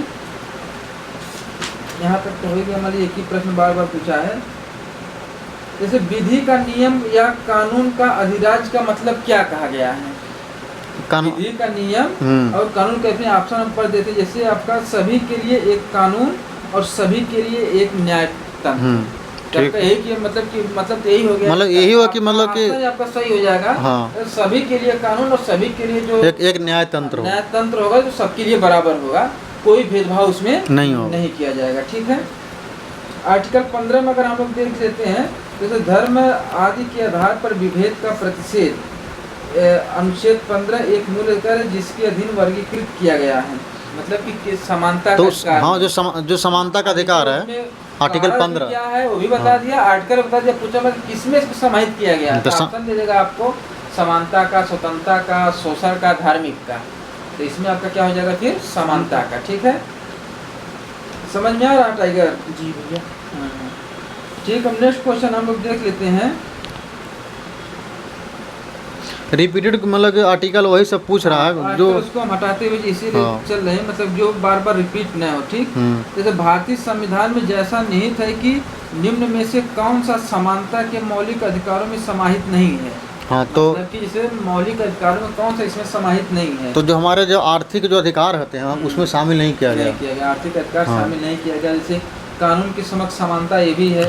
यहाँ तक तो हो गया, हमारी एक ही प्रश्न बार बार पूछा है। जैसे विधि का नियम या कानून का अधिराज का मतलब क्या कहा गया है? विधि का नियम और कानून के अपने ऑप्शन हम पढ़ देते, जैसे आपका सभी के लिए एक कानून और सभी के लिए एक न्यायतंत्र। मतलब यही हो गया, मतलब यही हुआ कि मतलब कि आपका सही हो जाएगा। सभी के लिए कानून और सभी के लिए जो एक न्यायतंत्र होगा, जो सबके लिए बराबर होगा, कोई भेदभाव उसमें नहीं किया जाएगा, ठीक है। आर्टिकल 15 में अगर हम लोग देख लेते हैं, जैसे धर्म आदि के आधार पर विभेद का प्रतिषेध, अनुच्छेद 15 एक मूल अधिकार है जिसके अधीन वर्गीकृत किया गया है, मतलब कि समानता तो का। हाँ, जो समानता का अधिकार है आर्टिकल 15 क्या है वो भी बता दिया, आर्टिकल बता दिया, पूछा मतलब किसमें इसको समाहित किया गया, तो ऑप्शन दे देगा आपको समानता का, स्वतंत्रता का, शोषण का, धार्मिक का। तो इसमें आपका क्या हो जाएगा फिर? समानता का, ठीक है। समझ में आ रहा टाइगर? जी भैया। ठीक, हम नेक्स्ट क्वेश्चन हम लोग देख लेते हैं। रिपीटेड मतलब आर्टिकल वही सब पूछ रहा है जो उसको हम हटाते हुए इसीलिए चल रहे हैं, मतलब जो बार बार रिपीट न हो, ठीक। जैसे भारतीय संविधान में जैसा निहित है कि निम्न में से कौन सा समानता के मौलिक अधिकारों में समाहित नहीं है? हाँ, तो मतलब कि जैसे मौलिक अधिकारों में कौन सा इसमें समाहित नहीं है? तो जो हमारे जो आर्थिक जो अधिकार होते हैं उसमें शामिल नहीं किया गया। आर्थिक अधिकार शामिल नहीं किया गया। जैसे कानून की समक्ष समानता ये भी है,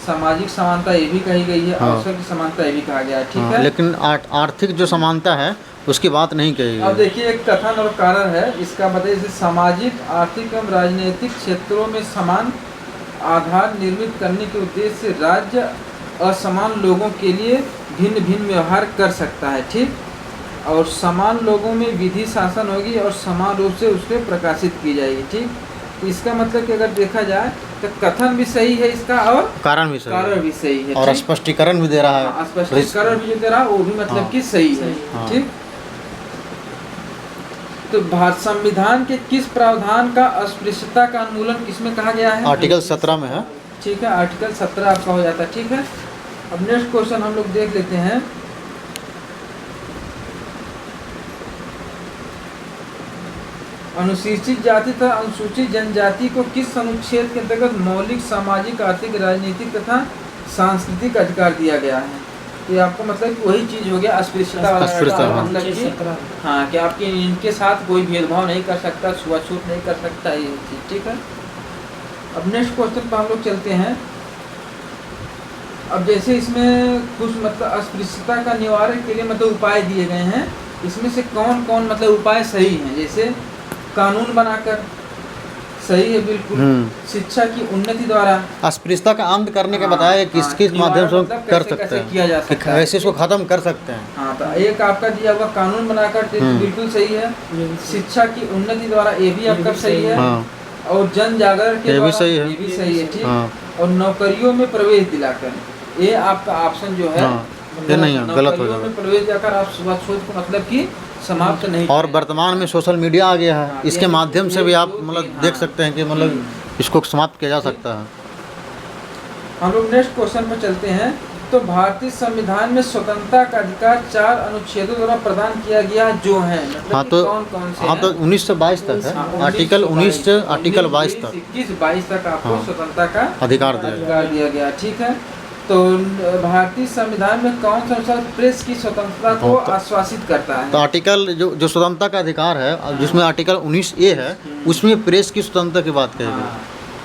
सामाजिक समानता ये भी कही गई है, अवसर की समानता ये भी कहा गया है, ठीक है। लेकिन आर्थिक जो समानता है उसकी बात नहीं कही गई। अब देखिए एक कथन और कारण है इसका, बताइए। जैसे सामाजिक, आर्थिक एवं राजनीतिक क्षेत्रों में समान आधार निर्मित करने के उद्देश्य से राज्य असमान लोगों के लिए भिन्न भिन्न व्यवहार कर सकता है, ठीक। और समान लोगों में विधि शासन होगी और समान रूप से उसके प्रकाशित की जाएगी, ठीक। इसका मतलब कि अगर देखा जाए तो कथन भी सही है इसका और कारण भी सही है, और स्पष्टीकरण भी दे रहा है। स्पष्टीकरण भी जो दे रहा है वो भी मतलब कि सही है, ठीक। तो भारत संविधान के किस प्रावधान का अस्पृश्यता का उन्मूलन किसमें कहा गया है? आर्टिकल 17 में है, ठीक है। आर्टिकल 17 आपका हो जाता है, ठीक है। अब नेक्स्ट क्वेश्चन हम लोग देख लेते हैं। अनुसूचित जाति तथा अनुसूचित जनजाति को किस अनुच्छेद के अंतर्गत मौलिक सामाजिक, आर्थिक, राजनीतिक तथा सांस्कृतिक अधिकार दिया गया है? तो आपको मतलब वही चीज हो गया अस्पृश्यता वाला, मतलब कि हाँ, कि आपके इनके साथ कोई भेदभाव नहीं कर सकता, छुआछूत नहीं कर सकता, ये चीज, ठीक है। अब नेक्स्ट क्वेश्चन पर हम लोग चलते हैं। अब जैसे इसमें कुछ मतलब अस्पृश्यता का निवारण के लिए मतलब उपाय दिए गए हैं, इसमें से कौन कौन मतलब उपाय सही हैं? जैसे कानून बनाकर, सही है बिल्कुल। शिक्षा की उन्नति द्वारा अस्पृश्यता का अंत करने के बताया किस किस माध्यम से मतलब कर सकते हैं, किया जा सकता है, कैसे इसको खत्म कर सकते हैं। हाँ, तो एक आपका दिया हुआ कानून बनाकर बिल्कुल सही है। शिक्षा की उन्नति द्वारा ये भी आपका सही है। और जन जागरण के द्वारा ये भी सही है, ठीक। और नौकरियों में प्रवेश दिलाकर, ये आपका ऑप्शन जो है ये नहीं है, गलत हो जाएगा। प्रवेश जाकर आप छुआछूत को मतलब कि समाप्त नहीं। और वर्तमान में सोशल मीडिया आ गया है, इसके माध्यम से भी आप मतलब देख सकते हैं कि मतलब इसको समाप्त किया जा सकता है। हम लोग नेक्स्ट क्वेश्चन पर चलते हैं। तो भारतीय संविधान में स्वतंत्रता का अधिकार 4 अनुच्छेदों द्वारा प्रदान किया गया जो है, मतलब हाँ, तो कौन कौन से? हाँ, तो 19 से 22 तक है। आर्टिकल 19 से आर्टिकल 22 तक, 21-22 तक आपको स्वतंत्रता का अधिकार दिया गया, ठीक है। तो भारतीय संविधान में कौन सा अनुच्छेद प्रेस की स्वतंत्रता को हाँ, तो- आश्वासित करता है? तो आर्टिकल जो स्वतंत्रता का अधिकार है, अब जिसमें आर्टिकल 19A है, उसमें प्रेस की स्वतंत्रता की बात कही गई। हाँ,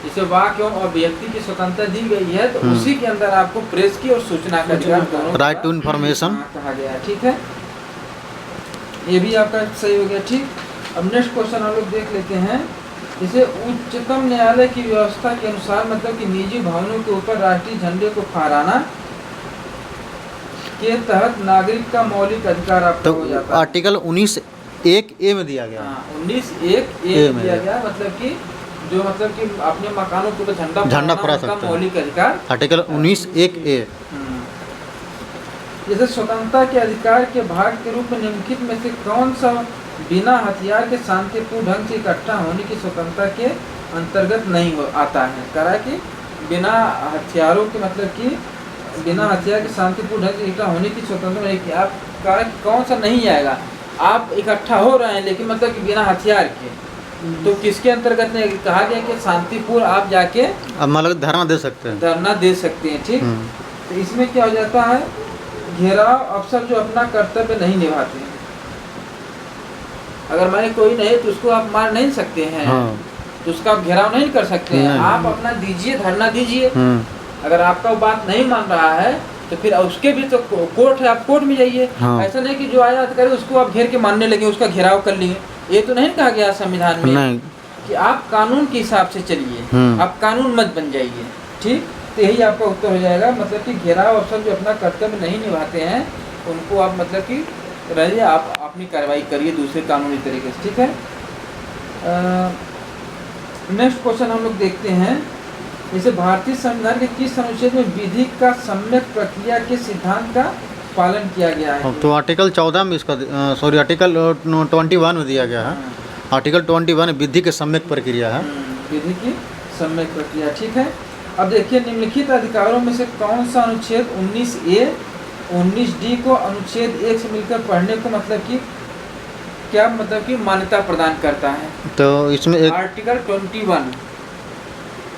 इसे वाक एवं अभिव्यक्ति की स्वतंत्रता दी गई है, तो उसी के अंदर आपको प्रेस की और सूचना का अधिकार दोनों का राइट टू इन्फॉर्मेशन। कहा गया है। ठीक है, ये भी आपका सही हो गया। ठीक, अब नेक्स्ट क्वेश्चन हम लोग देख लेते हैं। इसे उच्चतम न्यायालय की व्यवस्था के अनुसार मतलब कि निजी भवनों के ऊपर राष्ट्रीय झंडे को फहराना के तहत नागरिक का मौलिक अधिकार आपका तो हो जाता है। आर्टिकल 19(1)(a) में दिया गया। 19(1)(a) में दिया गया, मतलब कि जो मतलब कि अपने मकानों के ऊपर झंडा झंडा फहराना फहरा उनका सकते हैं। मौलिक अधिकार। Article 19(1)(a। जैसे स्वतंत्रता के अधिकार के भाग के रूप में निम्नलिखित में से कौन सा बिना हथियार के शांतिपूर्ण ढंग से इकट्ठा होने की स्वतंत्रता के अंतर्गत नहीं हो आता है? कह रहा है कि बिना हथियारों के मतलब कि बिना हथियार के शांतिपूर्ण ढंग से इकट्ठा होने की स्वतंत्रता नहीं, कि आप कह रहे हैं कि कौन सा नहीं आएगा? आप इकट्ठा हो रहे हैं लेकिन मतलब कि बिना हथियार के, तो किसके अंतर्गत नहीं? कहा गया कि शांतिपूर्ण आप जाके अब मतलब धरना दे सकते हैं। धरना दे सकते हैं। ठीक, तो इसमें क्या हो जाता है, घेराव अफसर जो अपना कर्तव्य नहीं निभाते हैं, अगर माने कोई नहीं तो उसको आप मार नहीं सकते हैं। हाँ। तो उसका आप घेराव नहीं कर सकते हैं। नहीं। आप अपना दीजिए, धरना दीजिए। अगर आपका वो बात नहीं मान रहा है तो फिर उसके भी तो कोर्ट है, आप कोर्ट में जाइए। हाँ। ऐसा नहीं कि जो आया करे उसको आप घेर के मानने लगे, उसका घेराव कर लिए। ये तो नहीं कहा गया संविधान में नहीं। कि आप कानून के हिसाब से चलिए, आप कानून मत बन जाइए। ठीक, तो यही आपका उत्तर हो जाएगा। मतलब कि घेराव अफसर जो अपना कर्तव्य नहीं निभाते हैं उनको आप मतलब कि रहिए, आप अपनी कार्रवाई करिए दूसरे कानूनी तरीके से। ठीक है, नेक्स्ट क्वेश्चन हम लोग देखते हैं। जैसे भारतीय संविधान के किस अनुच्छेद में विधि का सम्यक प्रक्रिया के सिद्धांत का पालन किया गया है? तो आर्टिकल 14 में इसका सॉरी आर्टिकल 21 में दिया गया है। आर्टिकल 21 विधि के सम्यक प्रक्रिया है। विधि की सम्यक प्रक्रिया। ठीक है, अब देखिए निम्नलिखित अधिकारों में से कौन सा अनुच्छेद 19A 19D को अनुच्छेद 1 से मिलकर पढ़ने को मतलब कि क्या मतलब कि मान्यता प्रदान करता है? तो इसमें एक आर्टिकल 21।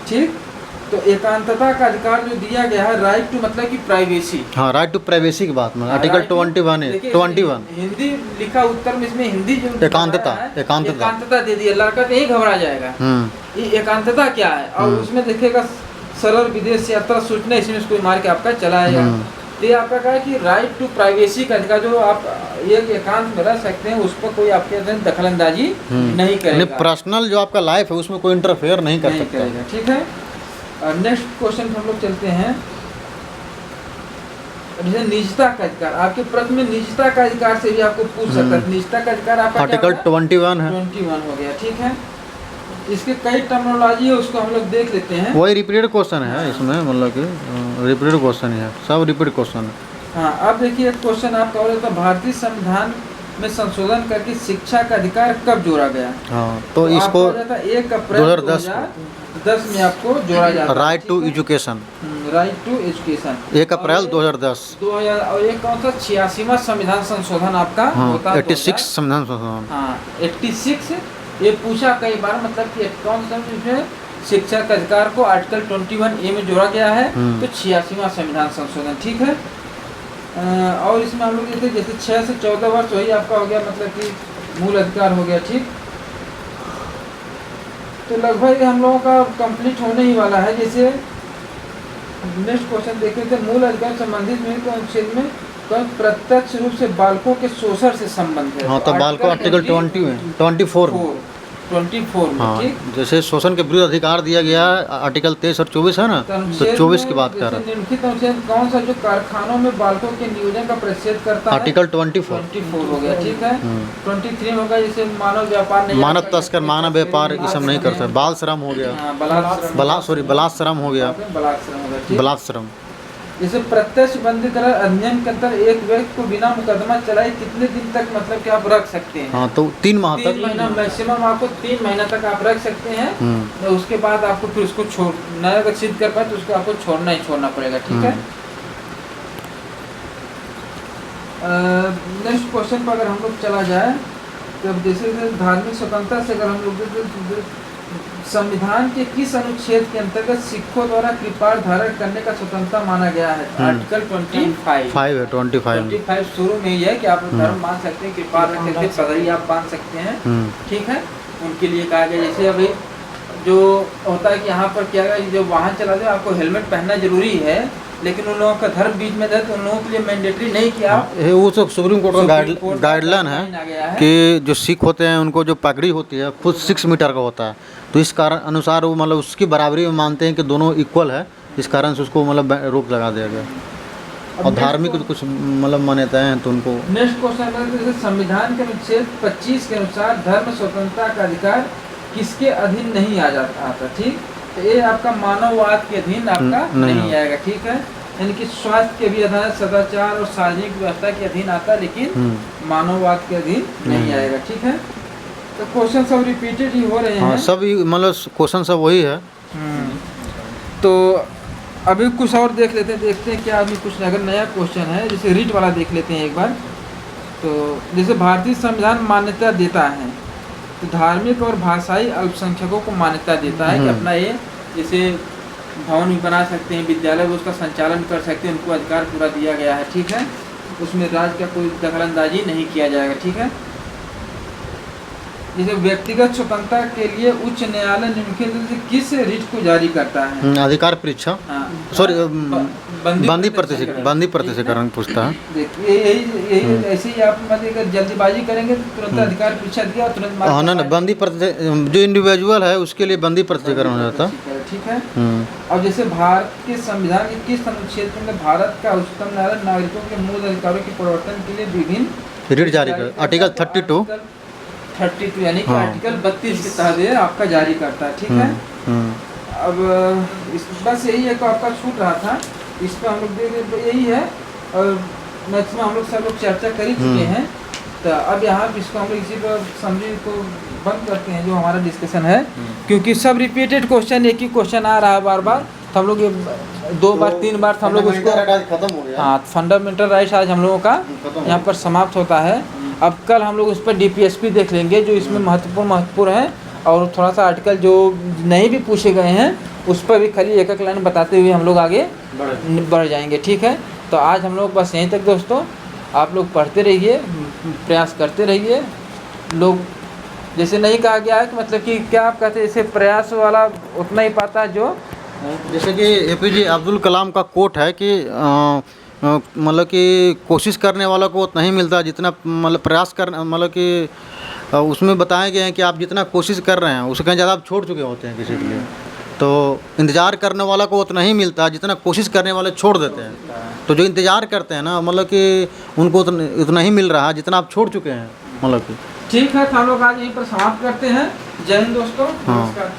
ठीक, तो एकांतता का अधिकार जो दिया गया है, राइट टू मतलब कि प्राइवेसी। हाँ, राइट टू प्राइवेसी की बात में आर्टिकल 21 है। देखिए, 21 हिंदी लिखा उत्तर में, इसमें हिंदी जो एकांतता, बताया है, एकांतता। एकांतता दे दिया, लड़का तो यही घबरा जाएगा। ये एकांतता क्या है? और उसमें देखिएगा सरल विदेश यात्रा सूचना, इसमें इसको मार के आपका चला जाएगा। तो ये आपका कहा कि राइट टू प्राइवेसी का अधिकार, जो आप एक एकांत में रह सकते हैं, उस पर कोई आपके दखल अंदाजी नहीं करेगा। पर्सनल जो आपका लाइफ है उसमें कोई इंटरफेयर नहीं कर सकता। करेगा। ठीक है, नेक्स्ट क्वेश्चन हम लोग चलते हैं। जैसे निजता का अधिकार, आपके प्रश्न में निजता का अधिकार से भी आपको पूछ सकता है। निजता का अधिकार आपका आर्टिकल 21 है। 21 हो गया। ठीक है, इसके कई टर्मिनोलॉजी है, उसको हम लोग देख लेते हैं। वही रिपीटेड क्वेश्चन है इसमें, मतलब कि रिपीटेड क्वेश्चन है, सब रिपीट क्वेश्चन है। हाँ, अब देखिए एक क्वेश्चन आपका और तो भारतीय संविधान में संशोधन करके शिक्षा का अधिकार कब जोड़ा गया? हाँ, तो इसको 1 अप्रैल 2010 में आपको जोड़ा जाता है। Right to education, right to education 1 April 2010। 2000 और ये कौन सा 86वां संविधान संशोधन आपका होता है? 86 संविधान संशोधन। हाँ, 86। ये पूछा कई बार, मतलब कि कौन सा इसमें शिक्षा का अधिकार को आर्टिकल 21A में जोड़ा गया है, तो 86वां संविधान संशोधन। ठीक है, और इसमें हम लोग देखते जैसे 6 से 14 वर्ष वही आपका हो गया, मतलब कि मूल अधिकार हो गया। ठीक, तो लगभग हम लोगों का कंप्लीट होने ही वाला है। जैसे नेक्स्ट क्वेश्चन देख रहे थे, मूल अधिकार संबंधित में तो अनुच्छेद में प्रत्यक्ष रूप से बालकों के शोषण से संबंध है। हाँ, तो बालकों आर्टिकल 24 में 24 में। हाँ, ठीक, जैसे शोषण के विरुद्ध अधिकार दिया गया है, आर्टिकल 23 और 24 है ना, तो 24 की बात कर रहे हैं। निम्नलिखित अनुच्छेद कौन सा जो कारखानों में बालकों के नियोजन का प्रतिषेध करता है? आर्टिकल 24 हो गया। ठीक है, 23 होगा जैसे मानव व्यापार नहीं, मानव तस्कर, मानव व्यापार ये सब नहीं करते। बाल श्रम हो गया, बलात्श्रम हो गया, बलात्श्रम। जैसे प्रत्यक्ष बंदीकरण अधिनियम के अंदर एक व्यक्ति को बिना मुकदमा चलाए कितने दिन तक मतलब कि आप रख सकते हैं? हाँ, तो 3 माह 3 महीना मैक्सिमम, आपको 3 महीना तक आप रख सकते हैं। तो उसके बाद आपको फिर उसको छोड़ नया अगर सिद्ध कर पाए तो उसको आपको छोड़ना ही छोड़ना पड़ेगा। ठीक है, नेक्स्ट क्वेश्चन पर अगर हम लोग चला जाए, तो जैसे धार्मिक स्वतंत्रता से अगर हम लोग संविधान के किस अनुच्छेद के अंतर्गत सिखों द्वारा कृपाण धारण करने का स्वतंत्रता माना गया है? आर्टिकल 25 5 है 25 25 शुरू में ही है कि आप धर्म मान सकते हैं, कृपाण रख सकते हैं, पगड़ी आप बांध सकते हैं, ठीक है। उनके लिए कहा गया, जैसे अभी जो होता है कि यहाँ पर क्या है, जो वाहन चलाते हैं आपको हेलमेट पहनना जरूरी है, लेकिन उन लोगों का धर्म बीच में है तो उन लोगों के लिए मैंडेटरी नहीं किया। वो सब सुप्रीम कोर्ट का गाइडलाइन है कि जो सिख होते हैं उनको जो पगड़ी होती है खुद 6 मीटर का होता है, तो इस कारण अनुसार वो मतलब उसकी बराबरी में मानते हैं कि दोनों इक्वल है, इस कारण से उसको मतलब रोक लगा दिया गया। और धार्मिक कुछ मतलब मान्यताएं हैं तो उनको। नेक्स्ट क्वेश्चन है, संविधान के अनुच्छेद 25 के अनुसार धर्म स्वतंत्रता का अधिकार किसके अधीन नहीं आ जाता आता? ठीक, तो ये आपका मानववाद के अधीन आपका नहीं आएगा, ठीक है। यानी कि स्वास्थ्य के भी अधीन, सदाचार और सार्वजनिक व्यवस्था के अधीन आता है, लेकिन मानववाद के अधीन नहीं आएगा, ठीक है। तो क्वेश्चन सब रिपीटेड ही हो रहे हैं। सब मतलब क्वेश्चन सब वही है। तो अभी कुछ और देखते हैं क्या अभी कुछ अगर नया क्वेश्चन है, जैसे रीट वाला देख लेते हैं एक बार। तो जैसे भारतीय संविधान मान्यता देता है तो धार्मिक और भाषाई अल्पसंख्यकों को मान्यता देता है कि अपना ये जैसे भवन भी बना सकते हैं, विद्यालय भी उसका संचालन कर सकते हैं, उनको अधिकार पूरा दिया गया है, ठीक है। उसमें राज्य का कोई दखलंदाजी नहीं किया जाएगा, ठीक है। जैसे व्यक्तिगत स्वतंत्रता के लिए उच्च न्यायालय निम्नलिखित में से किस रीट को जारी करता है? अधिकार परीक्षा, सॉरी बंदी प्रतिशतकरण पूछता है। देखिए यही ऐसे ही आप मतलब जल्दीबाजी करेंगे तो तुरंत अधिकार परीक्षा दिया और तुरंत ना बंदी जो इंडिविजुअल है उसके लिए बंदी प्रतिशतकरण हो जाता है, ठीक है। अब जैसे भारत के संविधान के किस अनुच्छेद में भारत का उच्चतम न्यायालय नागरिकों के मूल अधिकारों के परिवर्तन के लिए विभिन्न रीट जारी कर, आर्टिकल 32 यानी कि आर्टिकल 32 के तहत आपका जारी करता है, ठीक है। अब बस यही है कि आपका छूट रहा था, इस पर हम लोग देख यही है और मैक्सिमम हम लोग सब लोग चर्चा कर ही चुके हैं। तो अब यहाँ इसको हम लोग इसी पर समझी को बंद करते हैं जो हमारा डिस्कशन है, क्योंकि सब रिपीटेड क्वेश्चन, एक ही क्वेश्चन आ रहा है बार बार, तो हम लोग ये 2 बार 3 बार हम लोग उसको खत्म हो गया। हाँ, फंडामेंटल राइट्स आज हम लोगों का यहाँ पर समाप्त होता है। अब कल हम लोग उस पर DPSP देख लेंगे जो इसमें महत्वपूर्ण है, और थोड़ा सा आर्टिकल जो नहीं भी पूछे गए हैं उस पर भी खाली एक लाइन बताते हुए हम लोग आगे बढ़ जाएंगे, ठीक है। तो आज हम लोग बस यहीं तक दोस्तों, आप लोग पढ़ते रहिए, प्रयास करते रहिए। लोग जैसे नहीं कहा गया है कि मतलब कि क्या आप कहते हैं, जैसे प्रयास वाला उतना ही पाता है जो, जैसे कि APJ अब्दुल कलाम का कोट है कि मतलब कि कोशिश करने वाला को उतना ही मिलता है जितना मतलब प्रयास कर, मतलब कि उसमें बताए गए हैं कि आप जितना कोशिश कर रहे हैं उससे कहीं ज़्यादा आप छोड़ चुके होते हैं किसी के लिए। तो इंतज़ार करने वाला को उतना ही मिलता है जितना कोशिश करने वाले छोड़ देते हैं। तो जो इंतज़ार करते हैं ना, मतलब कि उनको उतना ही मिल रहा है जितना आप छोड़ चुके हैं, मतलब कि। ठीक है, तो हम लोग आज यहीं पर समाप्त करते हैं। जय हिंद दोस्तों, नमस्कार।